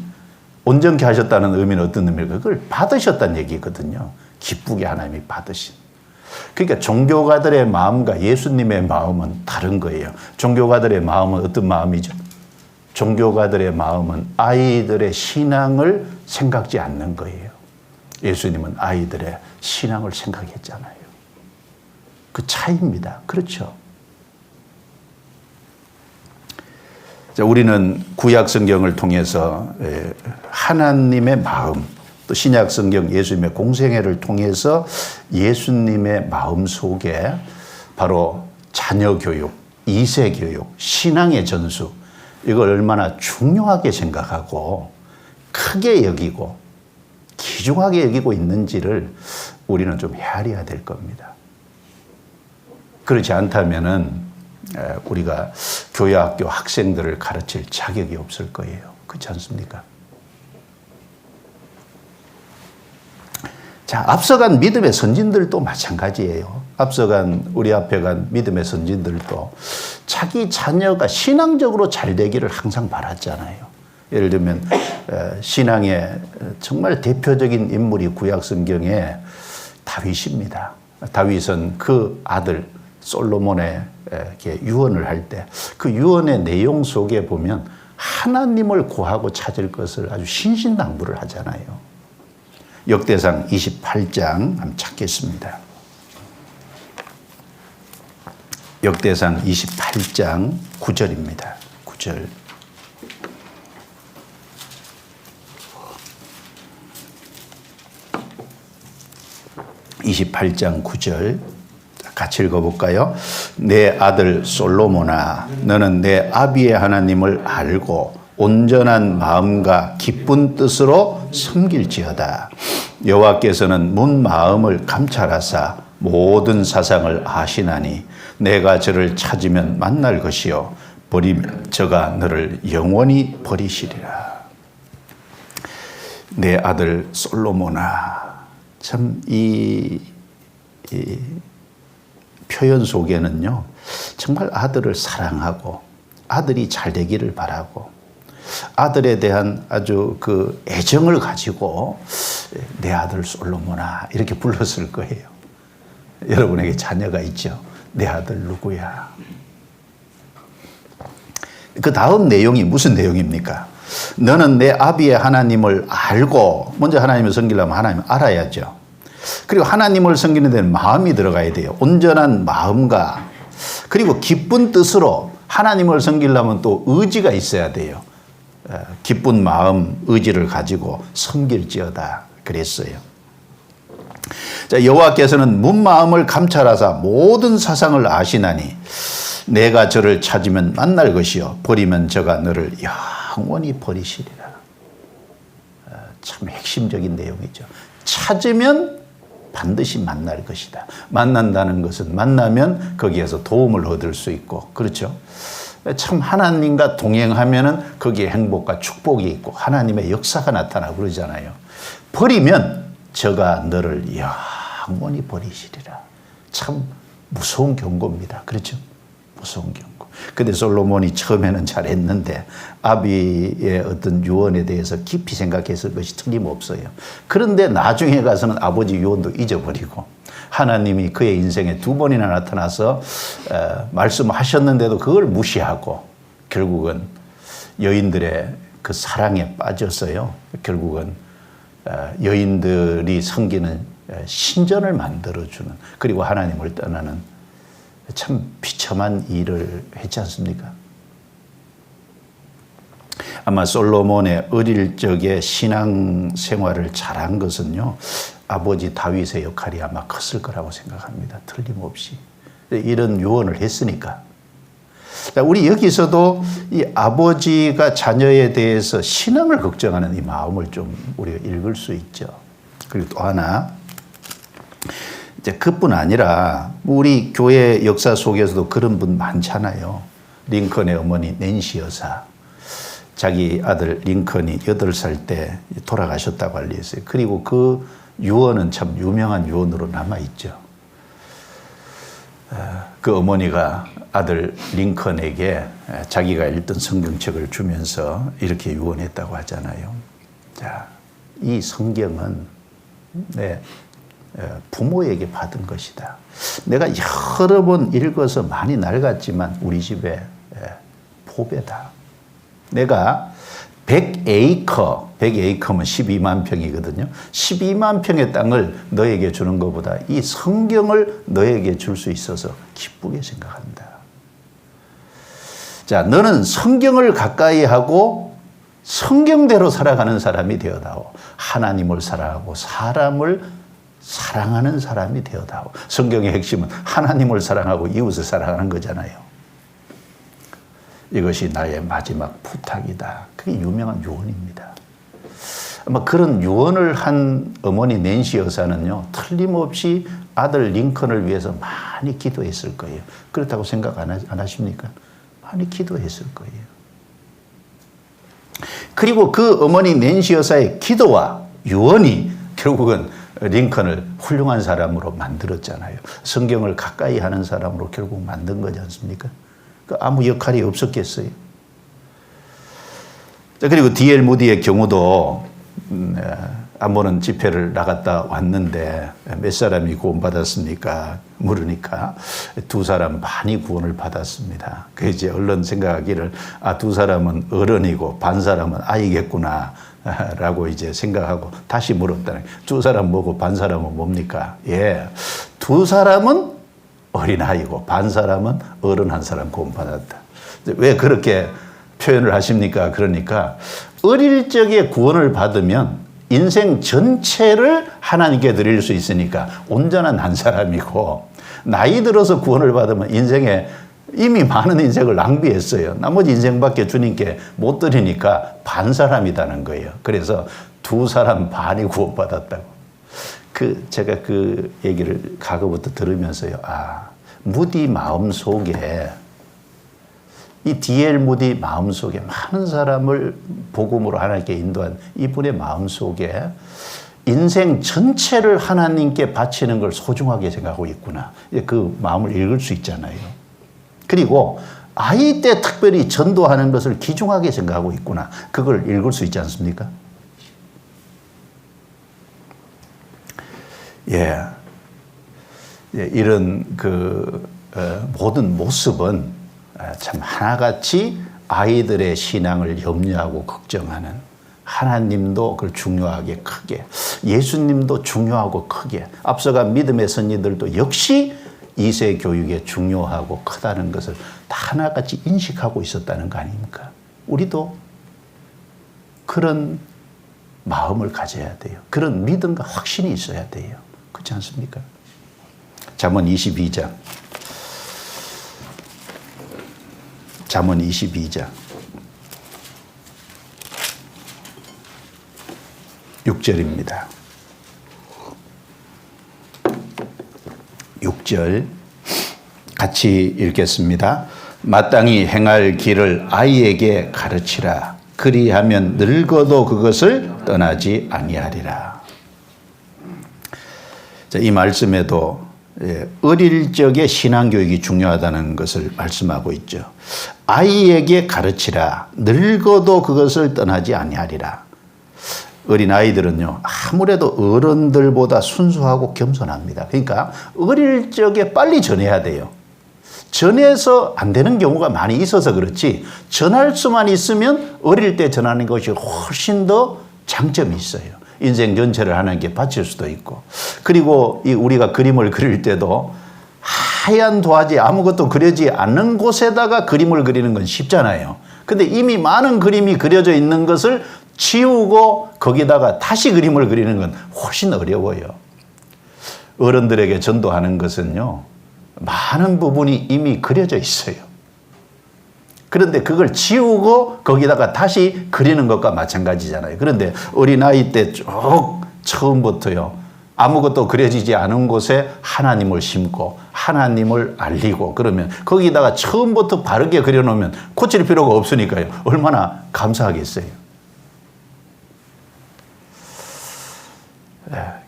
Speaker 1: 온전케 하셨다는 의미는 어떤 의미일까? 그걸 받으셨다는 얘기거든요. 기쁘게 하나님이 받으신. 그러니까 종교가들의 마음과 예수님의 마음은 다른 거예요. 종교가들의 마음은 어떤 마음이죠? 종교가들의 마음은 아이들의 신앙을 생각지 않는 거예요. 예수님은 아이들의 신앙을 생각했잖아요. 그 차이입니다. 그렇죠? 자, 우리는 구약 성경을 통해서 하나님의 마음, 또 신약 성경 예수님의 공생애를 통해서 예수님의 마음 속에 바로 자녀 교육, 2세 교육, 신앙의 전수, 이걸 얼마나 중요하게 생각하고 크게 여기고 귀중하게 여기고 있는지를 우리는 좀 헤아려야 될 겁니다. 그렇지 않다면은 우리가 교회학교 학생들을 가르칠 자격이 없을 거예요. 그렇지 않습니까? 자, 앞서간 믿음의 선진들도 마찬가지예요. 앞서간 우리 앞에 간 믿음의 선진들도 자기 자녀가 신앙적으로 잘 되기를 항상 바랐잖아요. 예를 들면 신앙의 정말 대표적인 인물이 구약 성경에 다윗입니다. 다윗은 그 아들 솔로몬에게 유언을 할 때 그 유언의 내용 속에 보면 하나님을 구하고 찾을 것을 아주 신신당부를 하잖아요. 역대상 28장 한번 찾겠습니다. 역대상 28장 9절입니다. 9절. (28장 9절) 같이 읽어볼까요? 내 아들 솔로몬아, 너는 내 아비의 하나님을 알고 온전한 마음과 기쁜 뜻으로 섬길지어다. 여호와께서는 문 마음을 감찰하사 모든 사상을 아시나니 내가 저를 찾으면 만날 것이요 버리면 저가 너를 영원히 버리시리라. 내 아들 솔로몬아. 참 이 표현 속에는요, 정말 아들을 사랑하고 아들이 잘 되기를 바라고 아들에 대한 아주 그 애정을 가지고 내 아들 솔로몬아 이렇게 불렀을 거예요. 여러분에게 자녀가 있죠? 내 아들 누구야? 그 다음 내용이 무슨 내용입니까? 너는 내 아비의 하나님을 알고, 먼저 하나님을 섬기려면 하나님을 알아야죠. 그리고 하나님을 섬기는 데는 마음이 들어가야 돼요. 온전한 마음과, 그리고 기쁜 뜻으로 하나님을 섬기려면 또 의지가 있어야 돼요. 기쁜 마음, 의지를 가지고 섬길지어다 그랬어요. 자, 여호와께서는 문 마음을 감찰하사 모든 사상을 아시나니 내가 저를 찾으면 만날 것이요 버리면 저가 너를 영원히 버리시리라. 참 핵심적인 내용이죠. 찾으면 반드시 만날 것이다. 만난다는 것은 만나면 거기에서 도움을 얻을 수 있고, 그렇죠? 참 하나님과 동행하면은 거기에 행복과 축복이 있고 하나님의 역사가 나타나고 그러잖아요. 버리면 저가 너를 영원히 버리시리라. 참 무서운 경고입니다. 그렇죠? 무서운 경고. 근데 솔로몬이 처음에는 잘했는데 아비의 어떤 유언에 대해서 깊이 생각했을 것이 틀림없어요. 그런데 나중에 가서는 아버지 유언도 잊어버리고 하나님이 그의 인생에 2번이나 나타나서 말씀하셨는데도 그걸 무시하고 결국은 여인들의 그 사랑에 빠져서요. 결국은 여인들이 섬기는 신전을 만들어주는, 그리고 하나님을 떠나는 참 비참한 일을 했지 않습니까? 아마 솔로몬의 어릴 적에 신앙 생활을 잘한 것은요, 아버지 다윗의 역할이 아마 컸을 거라고 생각합니다. 틀림없이. 이런 유언을 했으니까. 우리 여기서도 이 아버지가 자녀에 대해서 신앙을 걱정하는 이 마음을 좀 우리가 읽을 수 있죠. 그리고 또 하나, 이제 그뿐 아니라 우리 교회 역사 속에서도 그런 분 많잖아요. 링컨의 어머니 낸시 여사. 자기 아들 링컨이 8살 때 돌아가셨다고 알려졌어요. 그리고 그 유언은 참 유명한 유언으로 남아있죠. 그 어머니가 아들 링컨에게 자기가 읽던 성경책을 주면서 이렇게 유언했다고 하잖아요. 자, 이 성경은 내 부모에게 받은 것이다. 내가 여러 번 읽어서 많이 낡았지만 우리 집에 보배다. 내가 100에이커면 12만 평이거든요. 12만 평의 땅을 너에게 주는 것보다 이 성경을 너에게 줄 수 있어서 기쁘게 생각한다. 자, 너는 성경을 가까이 하고 성경대로 살아가는 사람이 되어다오. 하나님을 사랑하고 사람을 사랑하는 사람이 되어다오. 성경의 핵심은 하나님을 사랑하고 이웃을 사랑하는 거잖아요. 이것이 나의 마지막 부탁이다. 그게 유명한 유언입니다. 아마 그런 유언을 한 어머니 낸시 여사는요, 틀림없이 아들 링컨을 위해서 많이 기도했을 거예요. 그렇다고 생각 안 하십니까? 많이 기도했을 거예요. 그리고 그 어머니 낸시 여사의 기도와 유언이 결국은 링컨을 훌륭한 사람으로 만들었잖아요. 성경을 가까이 하는 사람으로 결국 만든 거지 않습니까? 아무 역할이 없었겠어요. 그리고 D.L. 무디의 경우도 안 보는 집회를 나갔다 왔는데 몇 사람이 구원받았습니까? 물으니까 두 사람 많이 구원을 받았습니다. 그 이제 얼른 생각하기를 두 사람은 어른이고 반 사람은 아이겠구나 라고 이제 생각하고 다시 물었다는 거예요. 두 사람 뭐고 반 사람은 뭡니까? 두 사람은 어린아이고 반 사람은 어른 한 사람 구원받았다. 왜 그렇게 표현을 하십니까? 그러니까 어릴 적에 구원을 받으면 인생 전체를 하나님께 드릴 수 있으니까 온전한 한 사람이고, 나이 들어서 구원을 받으면 인생에 이미 많은 인생을 낭비했어요. 나머지 인생밖에 주님께 못 드리니까 반 사람이라는 거예요. 그래서 두 사람 반이 구원받았다고. 제가 그 얘기를 과거부터 들으면서요, 무디 마음 속에, 이 D.L. 무디 마음 속에 많은 사람을 복음으로 하나님께 인도한 이분의 마음 속에 인생 전체를 하나님께 바치는 걸 소중하게 생각하고 있구나. 그 마음을 읽을 수 있잖아요. 그리고 아이 때 특별히 전도하는 것을 귀중하게 생각하고 있구나. 그걸 읽을 수 있지 않습니까? 이런 모든 모습은 참 하나같이 아이들의 신앙을 염려하고 걱정하는, 하나님도 그걸 중요하게 크게, 예수님도 중요하고 크게, 앞서간 믿음의 선지들도 역시 2세 교육에 중요하고 크다는 것을 다 하나같이 인식하고 있었다는 거 아닙니까? 우리도 그런 마음을 가져야 돼요. 그런 믿음과 확신이 있어야 돼요. 그렇지 않습니까? 잠언 22장. 잠언 22장. 6절입니다. 6절 같이 읽겠습니다. 마땅히 행할 길을 아이에게 가르치라. 그리하면 늙어도 그것을 떠나지 아니하리라. 자, 이 말씀에도 어릴 적에 신앙교육이 중요하다는 것을 말씀하고 있죠. 아이에게 가르치라. 늙어도 그것을 떠나지 아니하리라. 어린 아이들은요, 아무래도 어른들보다 순수하고 겸손합니다. 그러니까 어릴 적에 빨리 전해야 돼요. 전해서 안 되는 경우가 많이 있어서 그렇지, 전할 수만 있으면 어릴 때 전하는 것이 훨씬 더 장점이 있어요. 인생 전체를 하나님께 바칠 수도 있고. 그리고 우리가 그림을 그릴 때도 하얀 도화지 아무것도 그려지 않는 곳에다가 그림을 그리는 건 쉽잖아요. 근데 이미 많은 그림이 그려져 있는 것을 지우고 거기다가 다시 그림을 그리는 건 훨씬 어려워요. 어른들에게 전도하는 것은요, 많은 부분이 이미 그려져 있어요. 그런데 그걸 지우고 거기다가 다시 그리는 것과 마찬가지잖아요. 그런데 어린아이 때 쭉 처음부터요, 아무것도 그려지지 않은 곳에 하나님을 심고 하나님을 알리고 그러면 거기다가 처음부터 바르게 그려놓으면 고칠 필요가 없으니까요. 얼마나 감사하겠어요.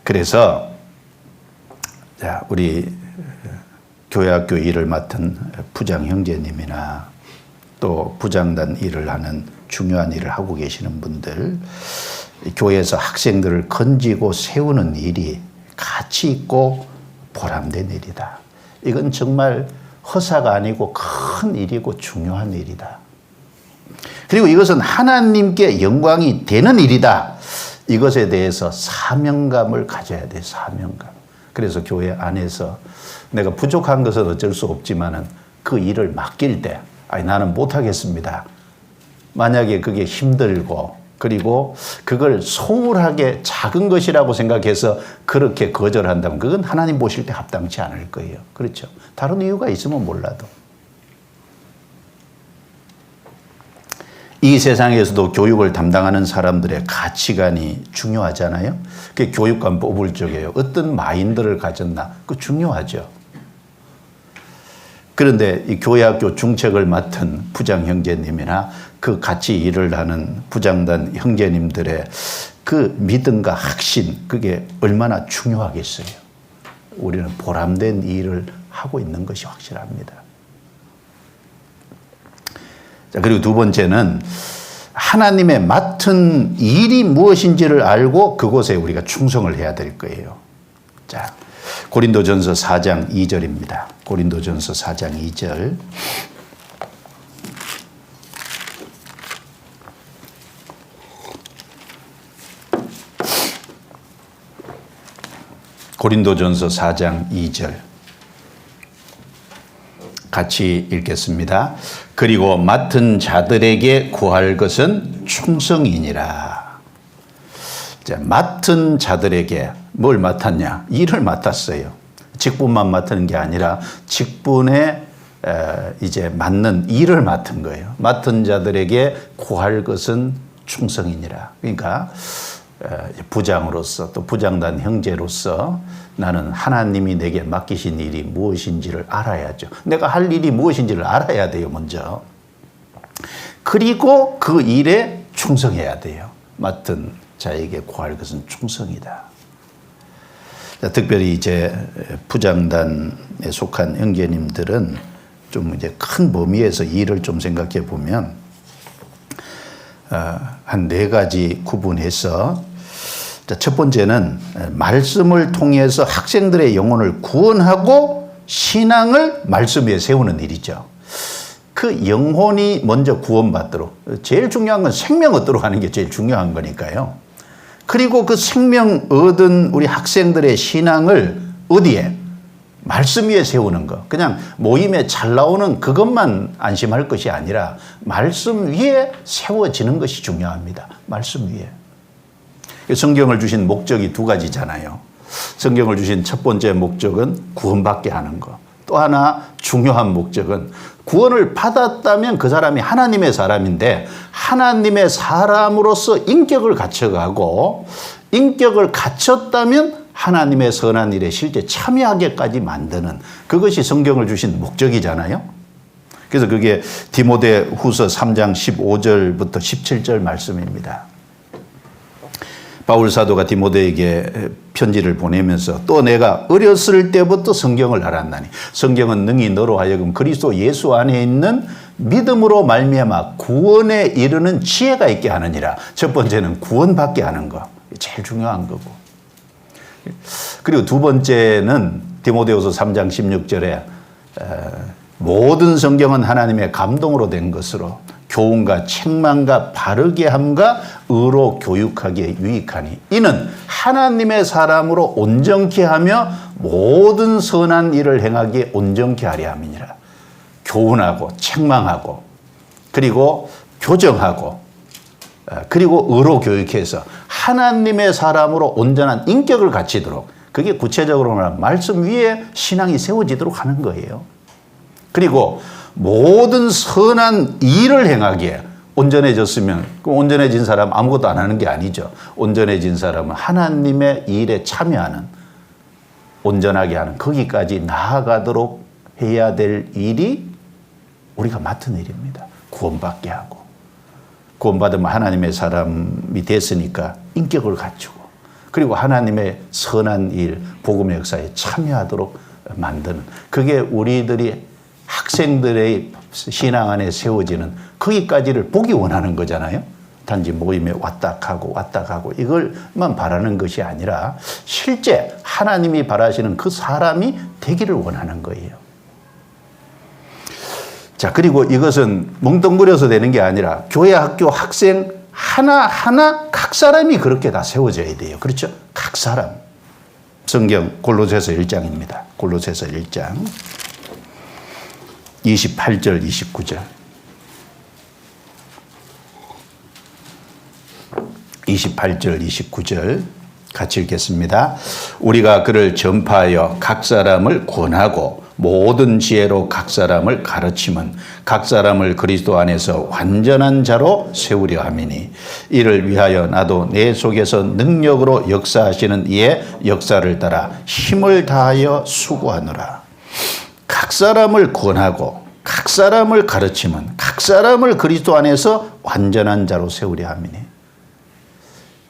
Speaker 1: 그래서 우리 교회학교 일을 맡은 부장 형제님이나 또 부장단 일을 하는 중요한 일을 하고 계시는 분들, 교회에서 학생들을 건지고 세우는 일이 가치 있고 보람된 일이다. 이건 정말 허사가 아니고 큰 일이고 중요한 일이다. 그리고 이것은 하나님께 영광이 되는 일이다. 이것에 대해서 사명감을 가져야 돼, 사명감. 그래서 교회 안에서 내가 부족한 것은 어쩔 수 없지만은 그 일을 맡길 때, 아니, 나는 못하겠습니다. 만약에 그게 힘들고, 그리고 그걸 소홀하게 작은 것이라고 생각해서 그렇게 거절한다면 그건 하나님 보실 때 합당치 않을 거예요. 그렇죠? 다른 이유가 있으면 몰라도. 이 세상에서도 교육을 담당하는 사람들의 가치관이 중요하잖아요. 그게 교육관 뽑을 적에요. 어떤 마인드를 가졌나? 그거 중요하죠. 그런데 이 교회학교 중책을 맡은 부장 형제님이나 그 같이 일을 하는 부장단 형제님들의 그 믿음과 확신, 그게 얼마나 중요하겠어요. 우리는 보람된 일을 하고 있는 것이 확실합니다. 자, 그리고 두 번째는 하나님의 맡은 일이 무엇인지를 알고 그곳에 우리가 충성을 해야 될 거예요. 자, 고린도전서 4장 2절입니다. 고린도전서 4장 2절. 고린도전서 4장 2절. 같이 읽겠습니다. 그리고 맡은 자들에게 구할 것은 충성이니라. 자, 맡은 자들에게 뭘 맡았냐? 일을 맡았어요. 직분만 맡은 게 아니라 직분에 이제 맡는 일을 맡은 거예요. 맡은 자들에게 구할 것은 충성이니라. 그러니까 부장으로서 또 부장단 형제로서 나는 하나님이 내게 맡기신 일이 무엇인지를 알아야죠. 내가 할 일이 무엇인지를 알아야 돼요, 먼저. 그리고 그 일에 충성해야 돼요. 맡은 자에게 구할 것은 충성이다. 자, 특별히 이제 부장단에 속한 형제님들은 좀 이제 큰 범위에서 일을 좀 생각해 보면 한 4가지 구분해서, 첫 번째는 말씀을 통해서 학생들의 영혼을 구원하고 신앙을 말씀 위에 세우는 일이죠. 그 영혼이 먼저 구원받도록, 제일 중요한 건 생명 얻도록 하는 게 제일 중요한 거니까요. 그리고 그 생명 얻은 우리 학생들의 신앙을 어디에? 말씀 위에 세우는 거. 그냥 모임에 잘 나오는 그것만 안심할 것이 아니라 말씀 위에 세워지는 것이 중요합니다. 말씀 위에. 성경을 주신 목적이 2가지잖아요. 성경을 주신 첫 번째 목적은 구원받게 하는 거. 또 하나 중요한 목적은 구원을 받았다면 그 사람이 하나님의 사람인데 하나님의 사람으로서 인격을 갖춰가고, 인격을 갖췄다면 하나님의 선한 일에 실제 참여하게까지 만드는, 그것이 성경을 주신 목적이잖아요. 그래서 그게 디모데 후서 3장 15절부터 17절 말씀입니다. 바울 사도가 디모데에게 편지를 보내면서 또 내가 어렸을 때부터 성경을 알았나니 성경은 능히 너로 하여금 그리스도 예수 안에 있는 믿음으로 말미암아 구원에 이르는 지혜가 있게 하느니라. 첫 번째는 구원받게 하는 거, 제일 중요한 거고. 그리고 두 번째는 디모데후서 3장 16절에 모든 성경은 하나님의 감동으로 된 것으로 교훈과 책망과 바르게 함과 의로 교육하기에 유익하니 이는 하나님의 사람으로 온전케 하며 모든 선한 일을 행하기에 온전케 하려 함이니라. 교훈하고 책망하고 그리고 교정하고 그리고 의로 교육해서 하나님의 사람으로 온전한 인격을 갖추도록, 그게 구체적으로는 말씀 위에 신앙이 세워지도록 하는 거예요. 그리고 모든 선한 일을 행하기에 온전해졌으면, 온전해진 사람 아무것도 안 하는 게 아니죠. 온전해진 사람은 하나님의 일에 참여하는, 온전하게 하는, 거기까지 나아가도록 해야 될 일이 우리가 맡은 일입니다. 구원받게 하고, 구원받으면 하나님의 사람이 됐으니까 인격을 갖추고, 그리고 하나님의 선한 일, 복음의 역사에 참여하도록 만드는, 그게 우리들이 학생들의 신앙 안에 세워지는, 거기까지를 보기 원하는 거잖아요. 단지 모임에 왔다 가고 이걸만 바라는 것이 아니라 실제 하나님이 바라시는 그 사람이 되기를 원하는 거예요. 자, 그리고 이것은 뭉뚱그려서 되는 게 아니라 교회, 학교, 학생 하나하나 각 사람이 그렇게 다 세워져야 돼요. 그렇죠? 각 사람. 성경 골로새서 1장입니다. 골로새서 1장 28절 29절. 28절 29절 같이 읽겠습니다. 우리가 그를 전파하여 각 사람을 권하고 모든 지혜로 각 사람을 가르치면 각 사람을 그리스도 안에서 완전한 자로 세우려 함이니, 이를 위하여 나도 내 속에서 능력으로 역사하시는 이의 역사를 따라 힘을 다하여 수고하노라. 각 사람을 권하고 각 사람을 가르치면 각 사람을 그리스도 안에서 완전한 자로 세우려 함이니.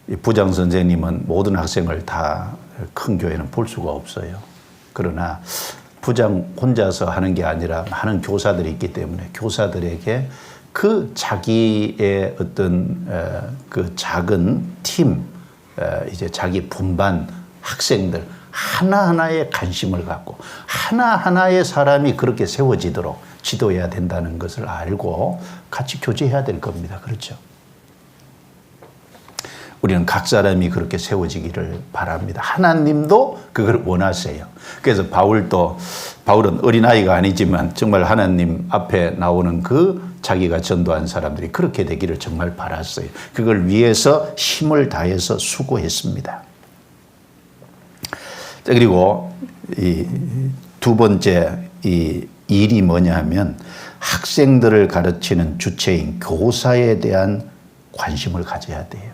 Speaker 1: 이 부장 선생님은 모든 학생을 다 큰 교회는 볼 수가 없어요. 그러나 부장 혼자서 하는 게 아니라 많은 교사들이 있기 때문에 교사들에게 그 자기의 어떤 그 작은 팀, 이제 자기 분반 학생들 하나하나에 관심을 갖고 하나하나의 사람이 그렇게 세워지도록 지도해야 된다는 것을 알고 같이 교제해야 될 겁니다. 그렇죠? 우리는 각 사람이 그렇게 세워지기를 바랍니다. 하나님도 그걸 원하세요. 그래서 바울은 어린아이가 아니지만 정말 하나님 앞에 나오는 그 자기가 전도한 사람들이 그렇게 되기를 정말 바랐어요. 그걸 위해서 힘을 다해서 수고했습니다. 자, 그리고 이 두 번째 이 일이 뭐냐 하면 학생들을 가르치는 주체인 교사에 대한 관심을 가져야 돼요.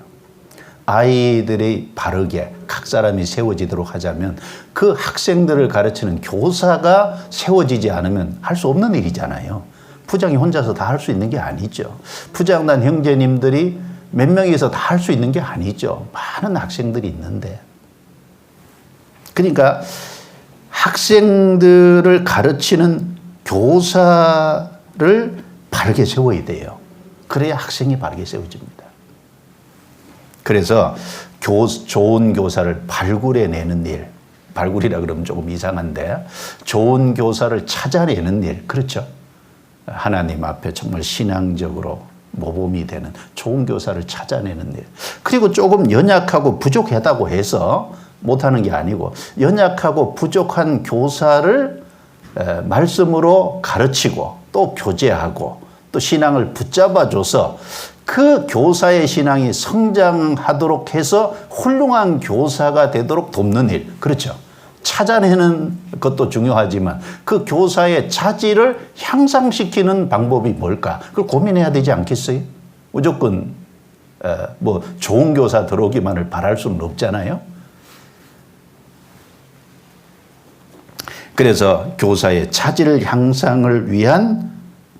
Speaker 1: 아이들이 바르게 각 사람이 세워지도록 하자면 그 학생들을 가르치는 교사가 세워지지 않으면 할 수 없는 일이잖아요. 부장이 혼자서 다 할 수 있는 게 아니죠. 부장단 형제님들이 몇 명이서 다 할 수 있는 게 아니죠. 많은 학생들이 있는데. 그러니까 학생들을 가르치는 교사를 바르게 세워야 돼요. 그래야 학생이 바르게 세워집니다. 그래서 좋은 교사를 발굴해내는 일, 발굴이라 그러면 조금 이상한데 좋은 교사를 찾아내는 일, 그렇죠? 하나님 앞에 정말 신앙적으로 모범이 되는 좋은 교사를 찾아내는 일. 그리고 조금 연약하고 부족하다고 해서 못하는 게 아니고 연약하고 부족한 교사를 말씀으로 가르치고 또 교제하고 또 신앙을 붙잡아줘서 그 교사의 신앙이 성장하도록 해서 훌륭한 교사가 되도록 돕는 일. 그렇죠. 찾아내는 것도 중요하지만 그 교사의 자질을 향상시키는 방법이 뭘까? 그걸 고민해야 되지 않겠어요? 무조건 뭐 좋은 교사 들어오기만을 바랄 수는 없잖아요. 그래서 교사의 자질 향상을 위한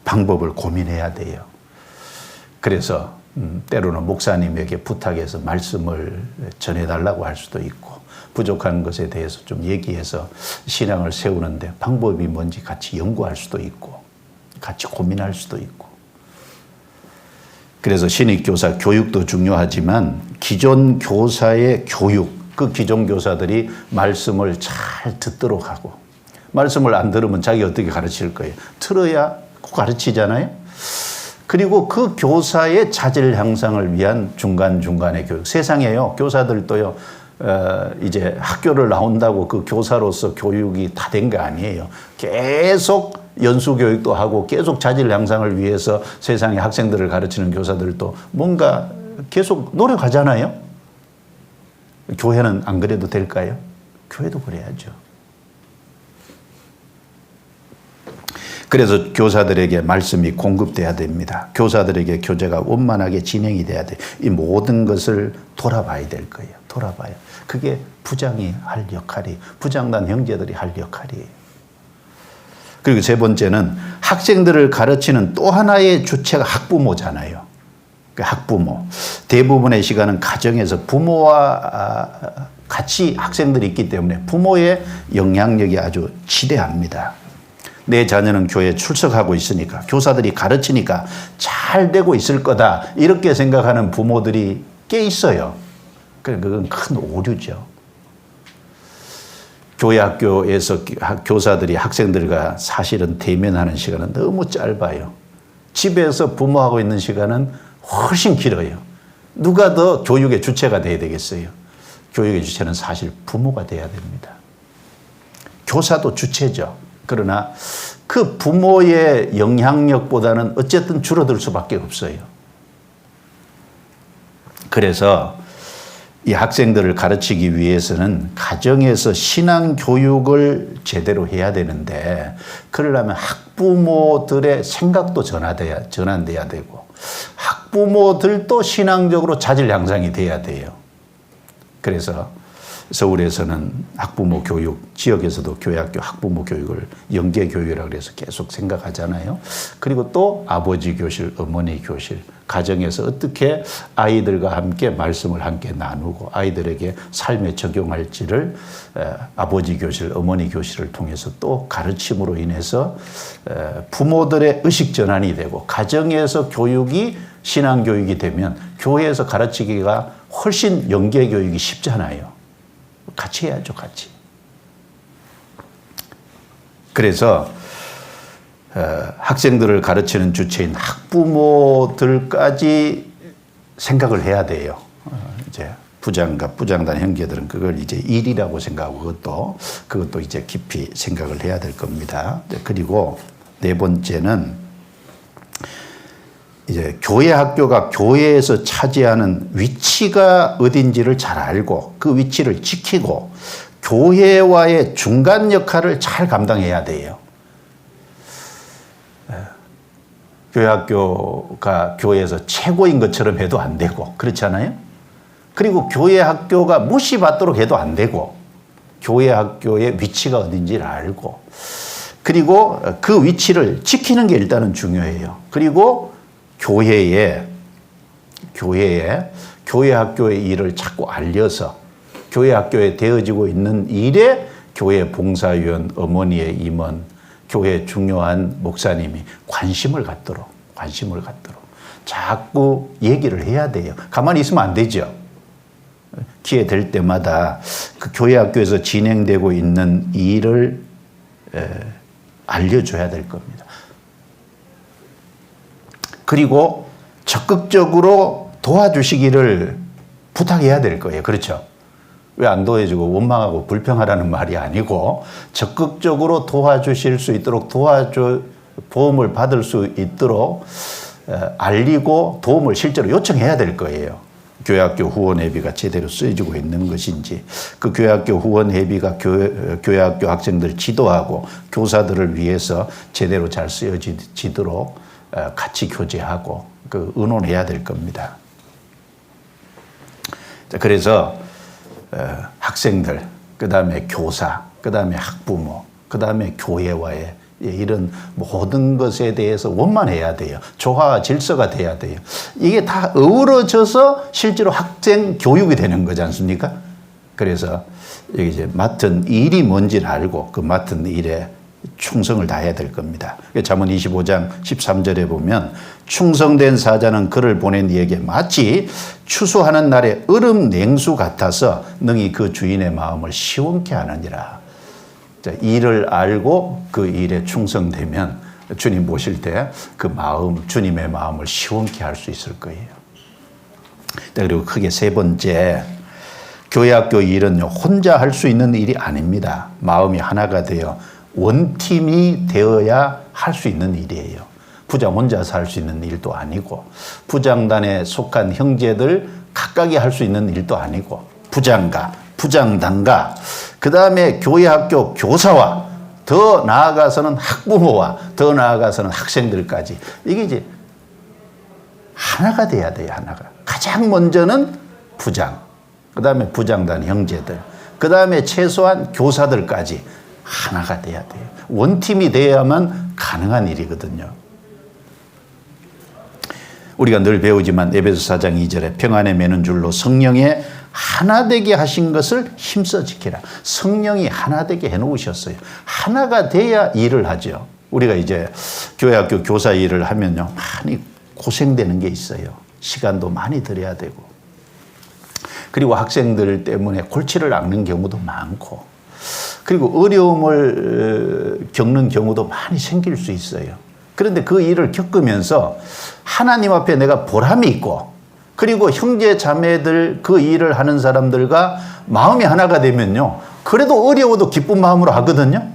Speaker 1: 방법을 고민해야 돼요. 그래서 때로는 목사님에게 부탁해서 말씀을 전해달라고 할 수도 있고 부족한 것에 대해서 좀 얘기해서 신앙을 세우는데 방법이 뭔지 같이 연구할 수도 있고 같이 고민할 수도 있고. 그래서 신입교사 교육도 중요하지만 기존 교사의 교육, 그 기존 교사들이 말씀을 잘 듣도록 하고 말씀을 안 들으면 자기 어떻게 가르칠 거예요? 틀어야 가르치잖아요. 그리고 그 교사의 자질 향상을 위한 중간중간의 교육. 세상에요, 교사들도요, 이제 학교를 나온다고 그 교사로서 교육이 다 된 게 아니에요. 계속 연수 교육도 하고 계속 자질 향상을 위해서 세상의 학생들을 가르치는 교사들도 뭔가 계속 노력하잖아요. 교회는 안 그래도 될까요? 교회도 그래야죠. 그래서 교사들에게 말씀이 공급돼야 됩니다. 교사들에게 교제가 원만하게 진행이 돼야 돼요. 이 모든 것을 돌아봐야 될 거예요. 돌아봐요. 그게 부장이 할 역할이, 부장단 형제들이 할 역할이에요. 그리고 세 번째는 학생들을 가르치는 또 하나의 주체가 학부모잖아요. 학부모. 대부분의 시간은 가정에서 부모와 같이 학생들이 있기 때문에 부모의 영향력이 아주 지대합니다. 내 자녀는 교회에 출석하고 있으니까, 교사들이 가르치니까 잘 되고 있을 거다, 이렇게 생각하는 부모들이 꽤 있어요. 그건 큰 오류죠. 교회 학교에서 교사들이 학생들과 사실은 대면하는 시간은 너무 짧아요. 집에서 부모하고 있는 시간은 훨씬 길어요. 누가 더 교육의 주체가 돼야 되겠어요? 교육의 주체는 사실 부모가 돼야 됩니다. 교사도 주체죠. 그러나 그 부모의 영향력보다는 어쨌든 줄어들 수밖에 없어요. 그래서 이 학생들을 가르치기 위해서는 가정에서 신앙 교육을 제대로 해야 되는데, 그러려면 학부모들의 생각도 전환돼야 되고, 학부모들도 신앙적으로 자질 향상이 돼야 돼요. 그래서 서울에서는 학부모 교육, 지역에서도 교회학교 학부모 교육을 연계교육이라고 해서 계속 생각하잖아요. 그리고 또 아버지 교실, 어머니 교실, 가정에서 어떻게 아이들과 함께 말씀을 함께 나누고 아이들에게 삶에 적용할지를 아버지 교실, 어머니 교실을 통해서 또 가르침으로 인해서 부모들의 의식 전환이 되고, 가정에서 교육이 신앙교육이 되면 교회에서 가르치기가 훨씬 연계교육이 쉽잖아요. 같이 해야죠, 같이. 그래서 학생들을 가르치는 주체인 학부모들까지 생각을 해야 돼요. 이제 부장과 부장단 형제들은 그걸 이제 일이라고 생각하고 그것도 이제 깊이 생각을 해야 될 겁니다. 그리고 네 번째는 이제 교회 학교가 교회에서 차지하는 위치가 어딘지를 잘 알고 그 위치를 지키고 교회와의 중간 역할을 잘 감당해야 돼요. 교회 학교가 교회에서 최고인 것처럼 해도 안 되고, 그렇잖아요? 그리고 교회 학교가 무시받도록 해도 안 되고, 교회 학교의 위치가 어딘지를 알고, 그리고 그 위치를 지키는 게 일단은 중요해요. 그리고 교회 학교의 일을 자꾸 알려서 교회 학교에 되어지고 있는 일에 교회 봉사위원, 어머니의 임원, 교회 중요한 목사님이 관심을 갖도록 자꾸 얘기를 해야 돼요. 가만히 있으면 안 되죠. 기회 될 때마다 그 교회 학교에서 진행되고 있는 일을 알려줘야 될 겁니다. 그리고 적극적으로 도와주시기를 부탁해야 될 거예요. 그렇죠? 왜 안 도와주고 원망하고 불평하라는 말이 아니고, 적극적으로 도와주실 수 있도록 도움을 받을 수 있도록 알리고 도움을 실제로 요청해야 될 거예요. 교회학교 후원회비가 제대로 쓰여지고 있는 것인지, 그 교회학교 후원회비가 교회학교 학생들 지도하고 교사들을 위해서 제대로 잘 쓰여지도록 같이 교제하고 의논해야 될 겁니다. 그래서 학생들, 그 다음에 교사, 그 다음에 학부모, 그 다음에 교회와의 이런 모든 것에 대해서 원만해야 돼요. 조화와 질서가 돼야 돼요. 이게 다 어우러져서 실제로 학생 교육이 되는 거지 않습니까? 그래서 여기 이제 맡은 일이 뭔지를 알고 그 맡은 일에 충성을 다해야 될 겁니다. 잠언 25장 13절에 보면, 충성된 사자는 그를 보낸 이에게 마치 추수하는 날의 얼음 냉수 같아서 능히 그 주인의 마음을 시원케 하느니라. 일을 알고 그 일에 충성되면 주님 보실 때 그 마음, 주님의 마음을 시원케 할 수 있을 거예요. 그리고 크게 세 번째, 교회 학교 일은요, 혼자 할 수 있는 일이 아닙니다. 마음이 하나가 되어 원팀이 되어야 할 수 있는 일이에요. 부장 혼자서 할 수 있는 일도 아니고, 부장단에 속한 형제들 각각이 할 수 있는 일도 아니고, 부장과 부장단과 그 다음에 교회 학교 교사와 더 나아가서는 학부모와 더 나아가서는 학생들까지, 이게 이제 하나가 돼야 돼요. 하나가. 가장 먼저는 부장, 그 다음에 부장단 형제들, 그 다음에 최소한 교사들까지 하나가 돼야 돼요. 원팀이 돼야만 가능한 일이거든요. 우리가 늘 배우지만 에베소 4장 2절에 평안에 매는 줄로 성령에 하나 되게 하신 것을 힘써 지키라. 성령이 하나 되게 해놓으셨어요. 하나가 돼야 일을 하죠. 우리가 이제 교회 학교 교사 일을 하면요, 많이 고생되는 게 있어요. 시간도 많이 들여야 되고, 그리고 학생들 때문에 골치를 앓는 경우도 많고, 그리고 어려움을 겪는 경우도 많이 생길 수 있어요. 그런데 그 일을 겪으면서 하나님 앞에 내가 보람이 있고, 그리고 형제 자매들 그 일을 하는 사람들과 마음이 하나가 되면요, 그래도 어려워도 기쁜 마음으로 하거든요.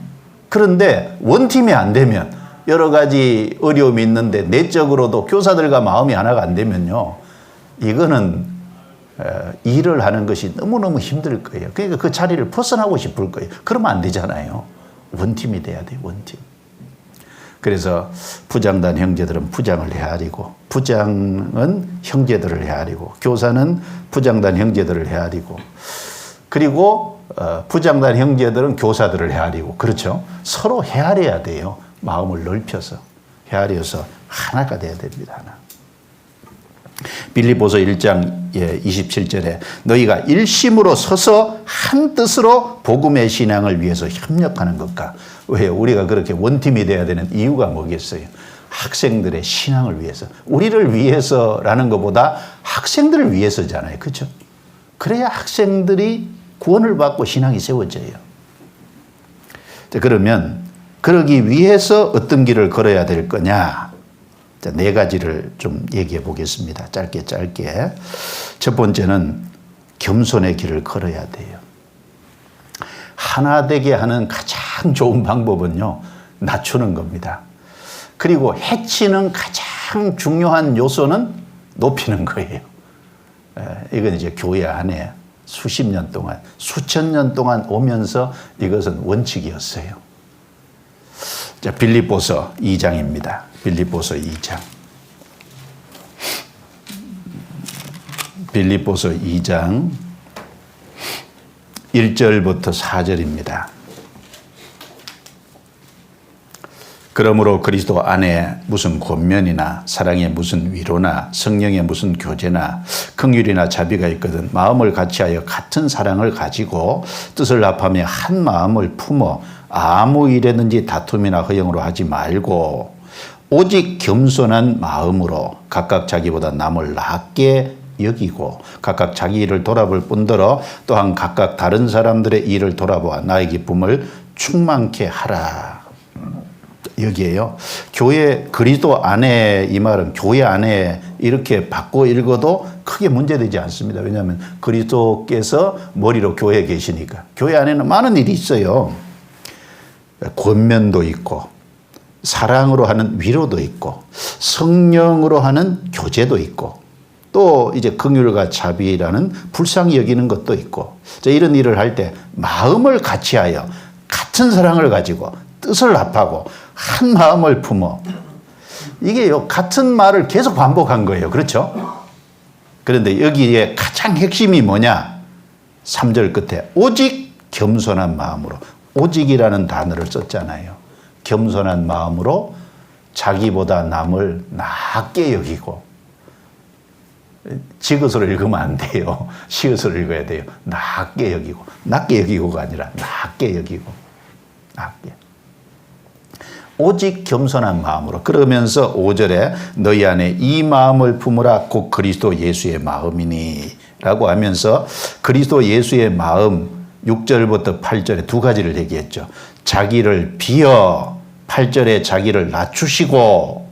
Speaker 1: 그런데 원팀이 안 되면, 여러 가지 어려움이 있는데 내적으로도 교사들과 마음이 하나가 안 되면요, 이거는 일을 하는 것이 너무너무 힘들 거예요. 그러니까 그 자리를 벗어나고 싶을 거예요. 그러면 안 되잖아요. 원팀이 돼야 돼요. 원팀. 그래서 부장단 형제들은 부장을 헤아리고, 부장은 형제들을 헤아리고, 교사는 부장단 형제들을 헤아리고, 그리고 부장단 형제들은 교사들을 헤아리고, 그렇죠? 서로 헤아려야 돼요. 마음을 넓혀서 헤아려서 하나가 돼야 됩니다. 하나. 빌립보서 1장 27절에 너희가 일심으로 서서 한 뜻으로 복음의 신앙을 위해서 협력하는 것과, 왜요? 우리가 그렇게 원팀이 돼야 되는 이유가 뭐겠어요? 학생들의 신앙을 위해서. 우리를 위해서라는 것보다 학생들을 위해서잖아요. 그렇죠? 그래야 학생들이 구원을 받고 신앙이 세워져요. 그러면 그러기 위해서 어떤 길을 걸어야 될 거냐? 네 가지를 좀 얘기해 보겠습니다. 짧게. 첫 번째는 겸손의 길을 걸어야 돼요. 하나 되게 하는 가장 좋은 방법은요, 낮추는 겁니다. 그리고 해치는 가장 중요한 요소는 높이는 거예요. 이건 이제 교회 안에 수십 년 동안, 수천 년 동안 오면서 이것은 원칙이었어요. 자, 빌립보서 2장입니다. 빌립보서 2장. 빌립보서 2장 1절부터 4절입니다. 그러므로 그리스도 안에 무슨 권면이나 사랑에 무슨 위로나 성령에 무슨 교제나 긍휼이나 자비가 있거든 마음을 같이하여 같은 사랑을 가지고 뜻을 합하며 한 마음을 품어 아무 일에든지 다툼이나 허영으로 하지 말고 오직 겸손한 마음으로 각각 자기보다 남을 낮게 여기고 각각 자기 일을 돌아볼 뿐더러 또한 각각 다른 사람들의 일을 돌아보아 나의 기쁨을 충만케 하라. 여기에요. 교회 그리스도 안에, 이 말은 교회 안에 이렇게 바꿔 읽어도 크게 문제되지 않습니다. 왜냐하면 그리스도께서 머리로 교회에 계시니까. 교회 안에는 많은 일이 있어요. 권면도 있고 사랑으로 하는 위로도 있고 성령으로 하는 교제도 있고 또 이제 긍휼과 자비라는 불쌍히 여기는 것도 있고, 이런 일을 할 때 마음을 같이하여 같은 사랑을 가지고 뜻을 합하고 한 마음을 품어. 이게요, 같은 말을 계속 반복한 거예요. 그렇죠? 그런데 여기에 가장 핵심이 뭐냐? 3절 끝에 오직 겸손한 마음으로, 오직이라는 단어를 썼잖아요. 겸손한 마음으로 자기보다 남을 낮게 여기고, 지그스로 읽으면 안 돼요. 시옷으로 읽어야 돼요. 낮게 여기고, 낮게 여기고가 아니라 낮게 여기고, 낮게. 오직 겸손한 마음으로. 그러면서 5절에 너희 안에 이 마음을 품으라 곧 그리스도 예수의 마음이니 라고 하면서 그리스도 예수의 마음 6절부터 8절에 두 가지를 얘기했죠. 자기를 비어 8절에 자기를 낮추시고,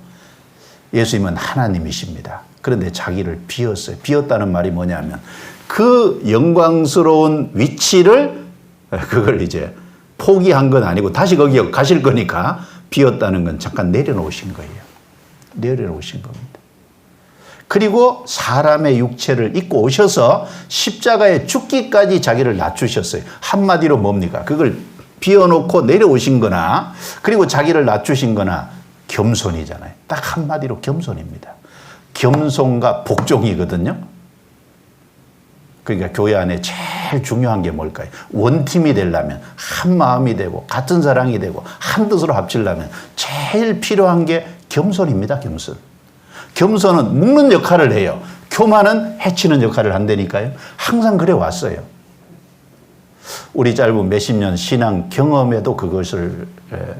Speaker 1: 예수님은 하나님이십니다. 그런데 자기를 비었어요. 비었다는 말이 뭐냐면 그 영광스러운 위치를 그걸 이제 포기한 건 아니고 다시 거기 가실 거니까 비었다는 건 잠깐 내려놓으신 거예요. 내려놓으신 겁니다. 그리고 사람의 육체를 입고 오셔서 십자가에 죽기까지 자기를 낮추셨어요. 한마디로 뭡니까? 그걸 비워놓고 내려오신 거나 그리고 자기를 낮추신 거나 겸손이잖아요. 딱 한마디로 겸손입니다. 겸손과 복종이거든요. 그러니까 교회 안에 제일 중요한 게 뭘까요? 원팀이 되려면 한 마음이 되고 같은 사랑이 되고 한 뜻으로 합치려면 제일 필요한 게 겸손입니다. 겸손. 겸손은 묶는 역할을 해요. 교만은 해치는 역할을 한다니까요. 항상 그래 왔어요. 우리 짧은 몇십 년 신앙 경험에도 그것을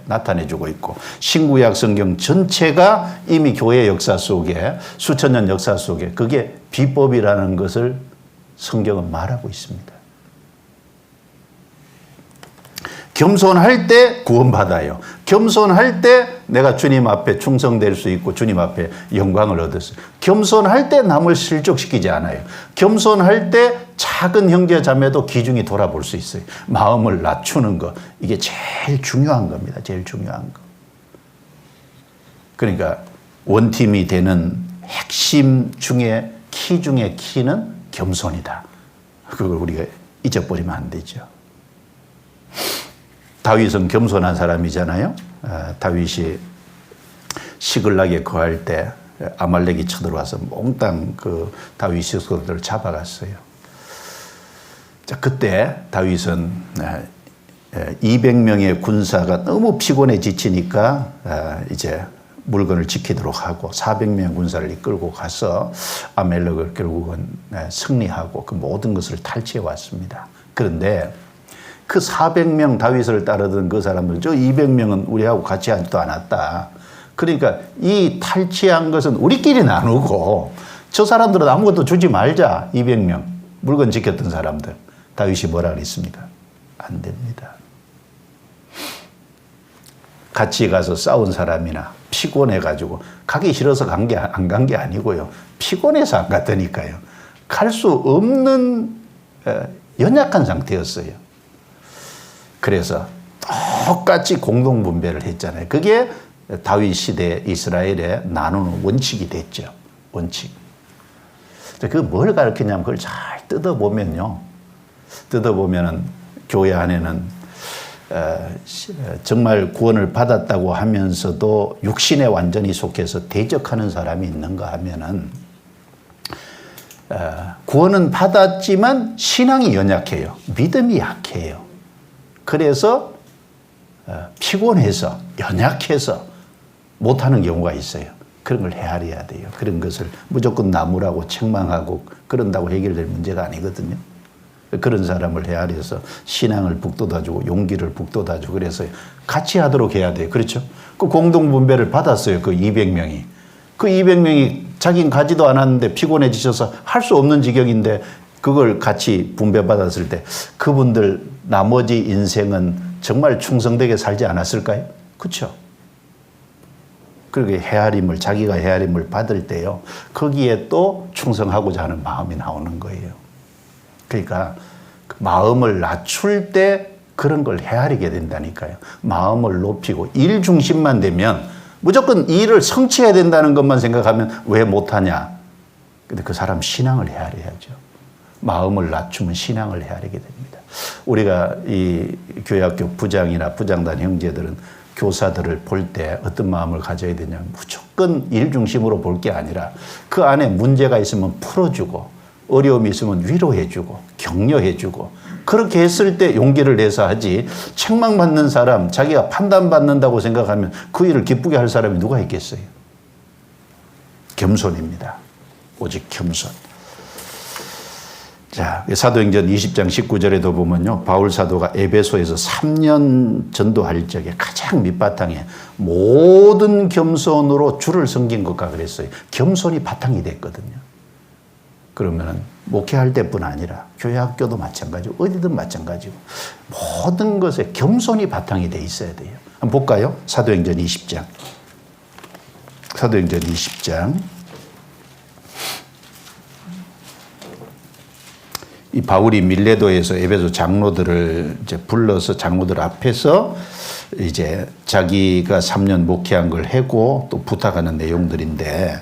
Speaker 1: 나타내주고 있고 신구약 성경 전체가 이미 교회 역사 속에 수천 년 역사 속에 그게 비법이라는 것을 성경은 말하고 있습니다. 겸손할 때 구원받아요. 겸손할 때 내가 주님 앞에 충성될 수 있고 주님 앞에 영광을 얻었어요. 겸손할 때 남을 실족시키지 않아요. 겸손할 때 작은 형제 자매도 귀중히 돌아볼 수 있어요. 마음을 낮추는 것, 이게 제일 중요한 겁니다. 제일 중요한 거. 그러니까 원팀이 되는 핵심 중에 키 중에 키는 겸손이다. 그걸 우리가 잊어버리면 안 되죠. 다윗은 겸손한 사람이잖아요. 다윗이 시글락에 거할 때 아말렉이 쳐들어와서 몽땅 그 다윗 식구들을 잡아갔어요. 자, 그때 다윗은 200명의 군사가 너무 피곤해 지치니까 이제 물건을 지키도록 하고 400명 군사를 이끌고 가서 아말렉을 결국은 승리하고 그 모든 것을 탈취해 왔습니다. 그런데 그 400명 다윗을 따르던 그 사람들, 저 200명은 우리하고 같이 하지도 않았다. 그러니까 이 탈취한 것은 우리끼리 나누고 저 사람들은 아무것도 주지 말자. 200명 물건 지켰던 사람들. 다윗이 뭐라 그랬습니까? 안 됩니다. 같이 가서 싸운 사람이나 피곤해가지고 가기 싫어서 안 간 게 아니고요. 피곤해서 안 갔다니까요. 갈 수 없는 연약한 상태였어요. 그래서 똑같이 공동분배를 했잖아요. 그게 다윗 시대 이스라엘의 나누는 원칙이 됐죠. 원칙. 그 뭘 가르치냐면 그걸 잘 뜯어보면요. 뜯어보면은 교회 안에는 정말 구원을 받았다고 하면서도 육신에 완전히 속해서 대적하는 사람이 있는가 하면은 구원은 받았지만 신앙이 연약해요. 믿음이 약해요. 그래서 피곤해서 연약해서 못하는 경우가 있어요. 그런 걸 헤아려야 돼요. 그런 것을 무조건 나무라고 책망하고 그런다고 해결될 문제가 아니거든요. 그런 사람을 헤아려서 신앙을 북돋아주고 용기를 북돋아주고 그래서 같이 하도록 해야 돼요. 그렇죠? 그 공동분배를 받았어요. 그 200명이. 그 200명이 자기는 가지도 않았는데 피곤해지셔서 할 수 없는 지경인데 그걸 같이 분배받았을 때 그분들 나머지 인생은 정말 충성되게 살지 않았을까요? 그렇죠? 그렇게 헤아림을 자기가 헤아림을 받을 때요. 거기에 또 충성하고자 하는 마음이 나오는 거예요. 그러니까 마음을 낮출 때 그런 걸 헤아리게 된다니까요. 마음을 높이고 일 중심만 되면 무조건 일을 성취해야 된다는 것만 생각하면 왜 못하냐? 근데 그 사람 신앙을 헤아려야죠. 마음을 낮추면 신앙을 헤아리게 됩니다. 우리가 이 교회학교 부장이나 부장단 형제들은 교사들을 볼 때 어떤 마음을 가져야 되냐면 무조건 일 중심으로 볼 게 아니라 그 안에 문제가 있으면 풀어주고 어려움이 있으면 위로해주고 격려해주고 그렇게 했을 때 용기를 내서 하지 책망받는 사람 자기가 판단받는다고 생각하면 그 일을 기쁘게 할 사람이 누가 있겠어요? 겸손입니다. 오직 겸손. 자, 사도행전 20장 19절에도 보면요. 바울 사도가 에베소에서 3년 전도할 적에 가장 밑바탕에 모든 겸손으로 주를 섬긴 것과 그랬어요. 겸손이 바탕이 됐거든요. 그러면은 목회할 때뿐 아니라 교회 학교도 마찬가지고 어디든 마찬가지고 모든 것에 겸손이 바탕이 돼 있어야 돼요. 한번 볼까요? 사도행전 20장. 사도행전 20장. 이 바울이 밀레도에서 에베소 장로들을 이제 불러서 장로들 앞에서 이제 자기가 3년 목회한 걸 해고 또 부탁하는 내용들인데,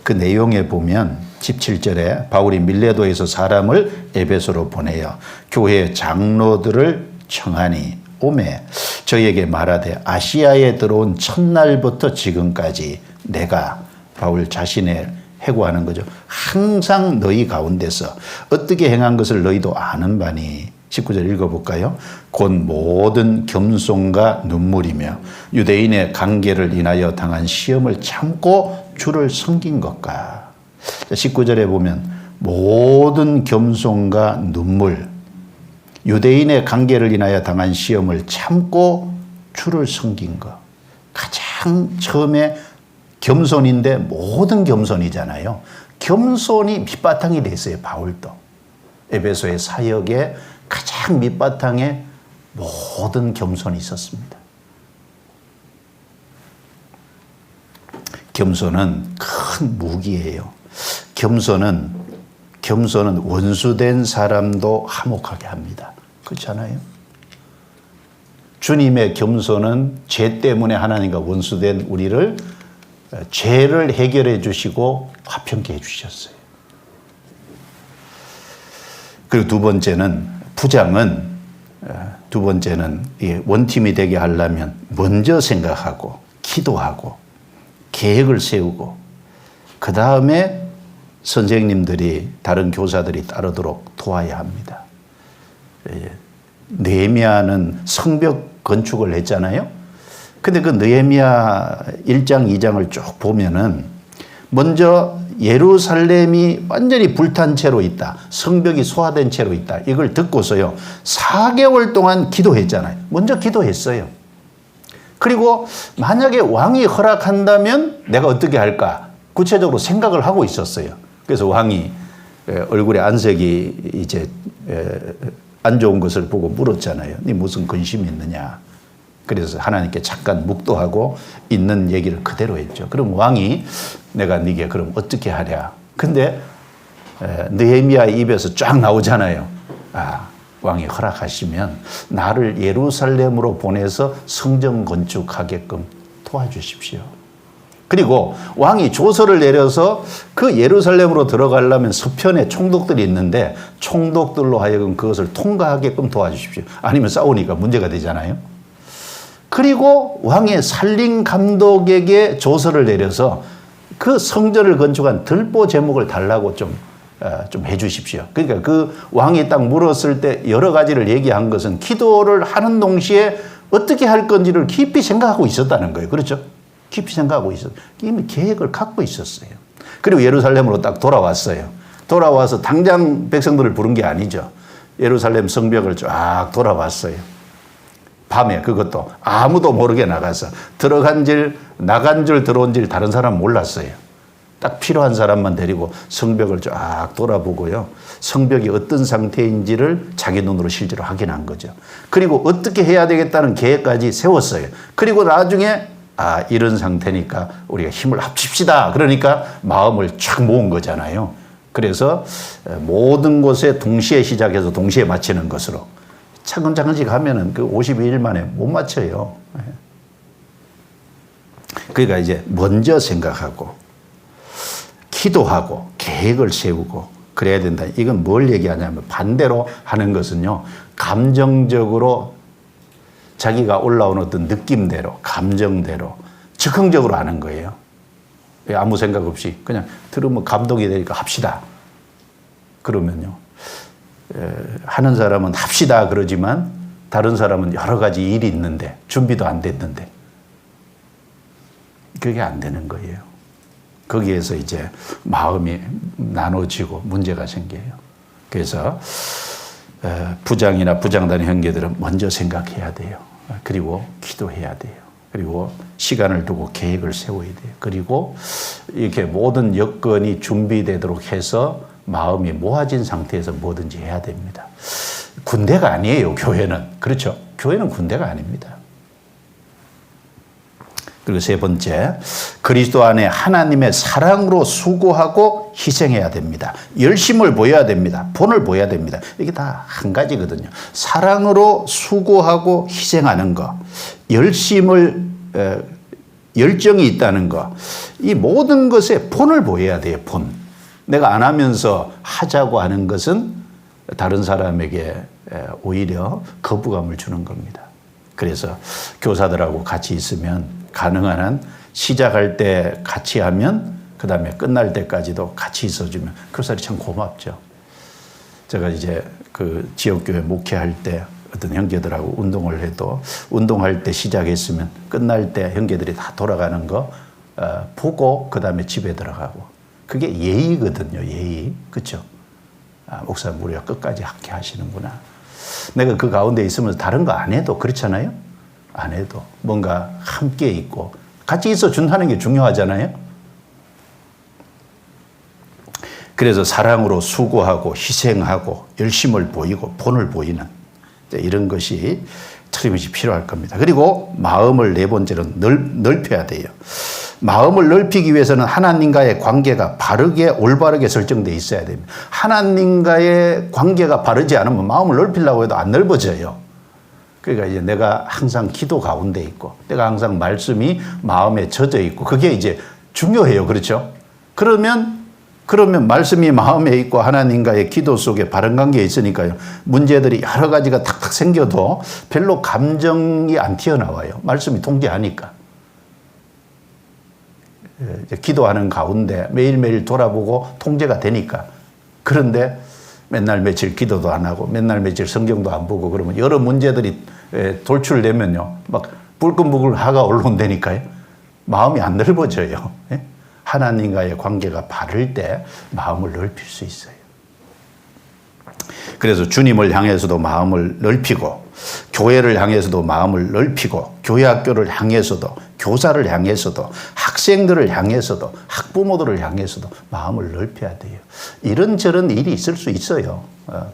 Speaker 1: 그 내용에 보면 17절에 바울이 밀레도에서 사람을 에베소로 보내어 교회 장로들을 청하니 오매 저희에게 말하되 아시아에 들어온 첫날부터 지금까지 내가 바울 자신을 해고하는 거죠. 항상 너희 가운데서 어떻게 행한 것을 너희도 아는 바니. 19절 읽어볼까요? 곧 모든 겸손과 눈물이며 유대인의 관계를 인하여 당한 시험을 참고 주를 섬긴 것과. 19절에 보면 모든 겸손과 눈물, 유대인의 관계를 인하여 당한 시험을 참고 주를 섬긴 것. 가장 처음에 겸손인데 모든 겸손이잖아요. 겸손이 밑바탕이 됐어요. 바울도. 에베소의 사역에 가장 밑바탕에 모든 겸손이 있었습니다. 겸손은 큰 무기예요. 겸손은 원수된 사람도 화목하게 합니다. 그렇잖아요. 주님의 겸손은 죄 때문에 하나님과 원수된 우리를 죄를 해결해 주시고 화평케 해 주셨어요. 그리고 두 번째는 원팀이 되게 하려면 먼저 생각하고 기도하고 계획을 세우고 그 다음에 선생님들이 다른 교사들이 따르도록 도와야 합니다. 느헤미야는 성벽 건축을 했잖아요. 근데 그 느헤미야 1장 2장을 쭉 보면은 먼저 예루살렘이 완전히 불탄 채로 있다. 성벽이 소화된 채로 있다. 이걸 듣고서요. 4개월 동안 기도했잖아요. 먼저 기도했어요. 그리고 만약에 왕이 허락한다면 내가 어떻게 할까? 구체적으로 생각을 하고 있었어요. 그래서 왕이 얼굴에 안색이 이제 안 좋은 것을 보고 물었잖아요. 네 무슨 근심이 있느냐? 그래서 하나님께 잠깐 묵도하고 있는 얘기를 그대로 했죠. 그럼 왕이 내가 네게 그럼 어떻게 하랴? 근데 느헤미야 입에서 쫙 나오잖아요. 아, 왕이 허락하시면 나를 예루살렘으로 보내서 성전 건축하게끔 도와주십시오. 그리고 왕이 조서를 내려서 그 예루살렘으로 들어가려면 서편에 총독들이 있는데 총독들로 하여금 그것을 통과하게끔 도와주십시오. 아니면 싸우니까 문제가 되잖아요. 그리고 왕의 살림 감독에게 조서를 내려서 그 성전을 건축한 들보 제목을 달라고 좀 해주십시오. 그러니까 그 왕이 딱 물었을 때 여러 가지를 얘기한 것은 기도를 하는 동시에 어떻게 할 건지를 깊이 생각하고 있었다는 거예요. 그렇죠? 깊이 생각하고 있었어요. 이미 계획을 갖고 있었어요. 그리고 예루살렘으로 딱 돌아왔어요. 돌아와서 당장 백성들을 부른 게 아니죠. 예루살렘 성벽을 쫙 돌아봤어요. 밤에 그것도 아무도 모르게 나가서 들어간 줄, 나간 줄, 들어온 줄 다른 사람 몰랐어요. 딱 필요한 사람만 데리고 성벽을 쫙 돌아보고요. 성벽이 어떤 상태인지를 자기 눈으로 실제로 확인한 거죠. 그리고 어떻게 해야 되겠다는 계획까지 세웠어요. 그리고 나중에 이런 상태니까 우리가 힘을 합칩시다. 그러니까 마음을 쫙 모은 거잖아요. 그래서 모든 곳에 동시에 시작해서 동시에 마치는 것으로 차근차근씩 하면은 그 52일 만에 못 맞춰요. 그러니까 이제 먼저 생각하고 기도하고 계획을 세우고 그래야 된다. 이건 뭘 얘기하냐면 반대로 하는 것은요. 감정적으로 자기가 올라온 어떤 느낌대로 감정대로 즉흥적으로 하는 거예요. 아무 생각 없이 그냥 들으면 감동이 되니까 합시다. 그러면요. 하는 사람은 합시다 그러지만 다른 사람은 여러 가지 일이 있는데 준비도 안 됐는데 그게 안 되는 거예요. 거기에서 이제 마음이 나눠지고 문제가 생겨요. 그래서 부장이나 부장단의 형제들은 먼저 생각해야 돼요. 그리고 기도해야 돼요. 그리고 시간을 두고 계획을 세워야 돼요. 그리고 이렇게 모든 여건이 준비되도록 해서 마음이 모아진 상태에서 뭐든지 해야 됩니다. 군대가 아니에요, 교회는. 그렇죠? 교회는 군대가 아닙니다. 그리고 세 번째, 그리스도 안에 하나님의 사랑으로 수고하고 희생해야 됩니다. 열심을 보여야 됩니다. 본을 보여야 됩니다. 이게 다 한 가지거든요. 사랑으로 수고하고 희생하는 거, 열정이 있다는 거, 이 모든 것에 본을 보여야 돼요. 본. 내가 안 하면서 하자고 하는 것은 다른 사람에게 오히려 거부감을 주는 겁니다. 그래서 교사들하고 같이 있으면 가능한 한 시작할 때 같이 하면 그 다음에 끝날 때까지도 같이 있어주면 교사들이 참 고맙죠. 제가 이제 그 지역교회 목회할 때 어떤 형제들하고 운동을 해도 운동할 때 시작했으면 끝날 때 형제들이 다 돌아가는 거 보고 그 다음에 집에 들어가고, 그게 예의거든요. 예의. 그렇죠? 목사님 우리가 끝까지 함께 하시는구나. 내가 그 가운데 있으면서 다른 거 안 해도 그렇잖아요. 안 해도 뭔가 함께 있고 같이 있어 준다는 게 중요하잖아요. 그래서 사랑으로 수고하고 희생하고 열심을 보이고 본을 보이는 이런 것이 틀림없이 필요할 겁니다. 그리고 마음을 네 번째로 넓혀야 돼요. 마음을 넓히기 위해서는 하나님과의 관계가 바르게 올바르게 설정되어 있어야 됩니다. 하나님과의 관계가 바르지 않으면 마음을 넓히려고 해도 안 넓어져요. 그러니까 이제 내가 항상 기도 가운데 있고 내가 항상 말씀이 마음에 젖어 있고 그게 이제 중요해요. 그렇죠? 그러면 말씀이 마음에 있고 하나님과의 기도 속에 바른 관계에 있으니까요. 문제들이 여러 가지가 탁탁 생겨도 별로 감정이 안 튀어나와요. 말씀이 통제하니까. 기도하는 가운데 매일매일 돌아보고 통제가 되니까. 그런데 맨날 며칠 기도도 안 하고 맨날 며칠 성경도 안 보고 그러면 여러 문제들이 돌출되면요. 막 불끈불끈 화가 올라온다니까요. 마음이 안 넓어져요. 하나님과의 관계가 바를 때 마음을 넓힐 수 있어요. 그래서 주님을 향해서도 마음을 넓히고 교회를 향해서도 마음을 넓히고 교회 학교를 향해서도 교사를 향해서도 학생들을 향해서도 학부모들을 향해서도 마음을 넓혀야 돼요. 이런저런 일이 있을 수 있어요.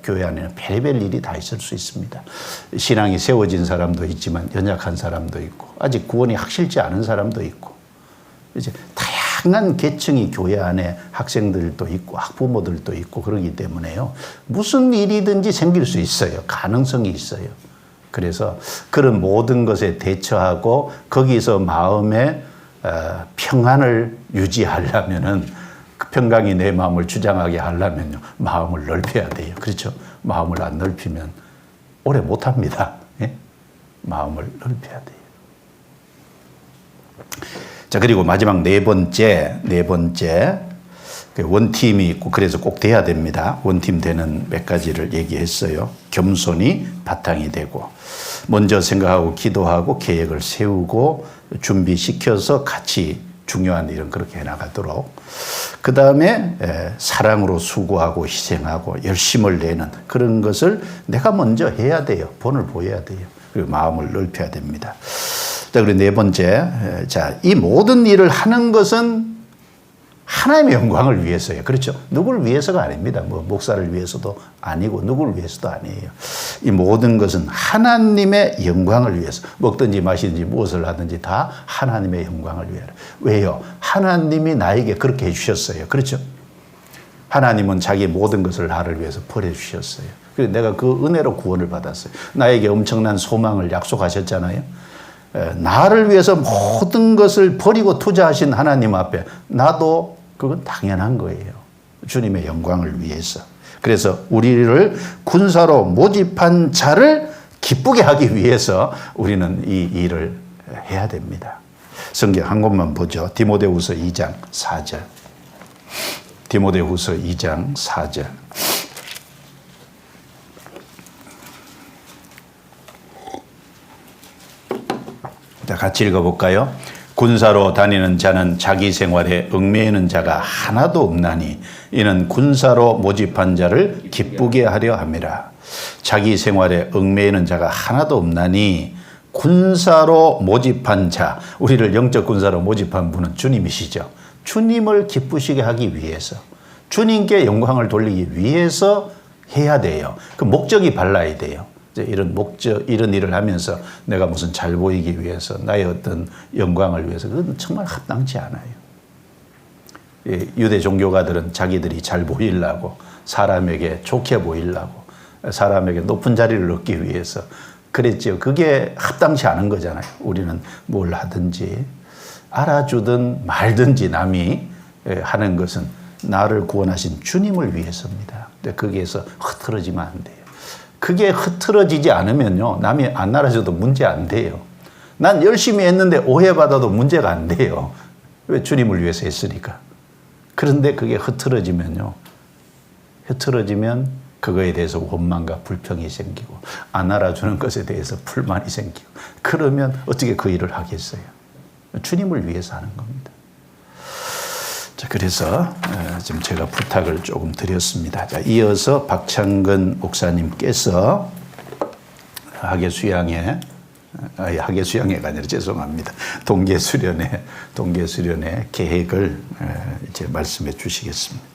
Speaker 1: 교회 안에는 별의별 일이 다 있을 수 있습니다. 신앙이 세워진 사람도 있지만 연약한 사람도 있고 아직 구원이 확실치 않은 사람도 있고 이제 다양한 계층이 교회 안에 학생들도 있고 학부모들도 있고 그러기 때문에요. 무슨 일이든지 생길 수 있어요. 가능성이 있어요. 그래서 그런 모든 것에 대처하고 거기서 마음의 평안을 유지하려면은 그 평강이 내 마음을 주장하게 하려면요. 마음을 넓혀야 돼요. 그렇죠? 마음을 안 넓히면 오래 못 합니다. 예? 마음을 넓혀야 돼요. 자, 그리고 마지막 네 번째 원팀이 있고 그래서 꼭 돼야 됩니다. 원팀 되는 몇 가지를 얘기했어요. 겸손이 바탕이 되고 먼저 생각하고 기도하고 계획을 세우고 준비시켜서 같이 중요한 일은 그렇게 해나가도록, 그 다음에 사랑으로 수고하고 희생하고 열심을 내는 그런 것을 내가 먼저 해야 돼요. 본을 보여야 돼요. 그리고 마음을 넓혀야 됩니다. 자, 그리고 네 번째, 이 모든 일을 하는 것은 하나님의 영광을 위해서예요. 그렇죠? 누구를 위해서가 아닙니다. 뭐 목사를 위해서도 아니고 누구를 위해서도 아니에요. 이 모든 것은 하나님의 영광을 위해서, 먹든지 마시든지 무엇을 하든지 다 하나님의 영광을 위하여. 왜요? 하나님이 나에게 그렇게 해주셨어요. 그렇죠? 하나님은 자기 모든 것을 나를 위해서 버려주셨어요. 그래서 내가 그 은혜로 구원을 받았어요. 나에게 엄청난 소망을 약속하셨잖아요. 나를 위해서 모든 것을 버리고 투자하신 하나님 앞에 나도 그건 당연한 거예요. 주님의 영광을 위해서. 그래서 우리를 군사로 모집한 자를 기쁘게 하기 위해서 우리는 이 일을 해야 됩니다. 성경 한 곳만 보죠. 디모데후서 2장 4절. 디모데후서 2장 4절. 자, 같이 읽어볼까요? 군사로 다니는 자는 자기 생활에 얽매이는 자가 하나도 없나니 이는 군사로 모집한 자를 기쁘게 하려 함이라. 자기 생활에 얽매이는 자가 하나도 없나니 군사로 모집한 자, 우리를 영적 군사로 모집한 분은 주님이시죠. 주님을 기쁘시게 하기 위해서, 주님께 영광을 돌리기 위해서 해야 돼요. 그 목적이 발라야 돼요. 이제 이런 목적, 이런 일을 하면서 내가 무슨 잘 보이기 위해서, 나의 어떤 영광을 위해서, 그건 정말 합당치 않아요. 유대 종교가들은 자기들이 잘 보이려고, 사람에게 좋게 보이려고, 사람에게 높은 자리를 얻기 위해서 그랬죠. 그게 합당치 않은 거잖아요. 우리는 뭘 하든지 알아주든 말든지 남이 하는 것은 나를 구원하신 주님을 위해서입니다. 근데 거기에서 흐트러지면 안 돼요. 그게 흐트러지지 않으면요, 남이 안 알아줘도 문제 안 돼요. 난 열심히 했는데 오해받아도 문제가 안 돼요. 왜? 주님을 위해서 했으니까. 그런데 그게 흐트러지면요, 흐트러지면 그거에 대해서 원망과 불평이 생기고, 안 알아주는 것에 대해서 불만이 생기고, 그러면 어떻게 그 일을 하겠어요? 주님을 위해서 하는 겁니다. 자, 그래서 지금 제가 부탁을 조금 드렸습니다. 자, 이어서 박창근 목사님께서 학예수양회가 아니라 죄송합니다. 동계수련회 계획을 이제 말씀해 주시겠습니다.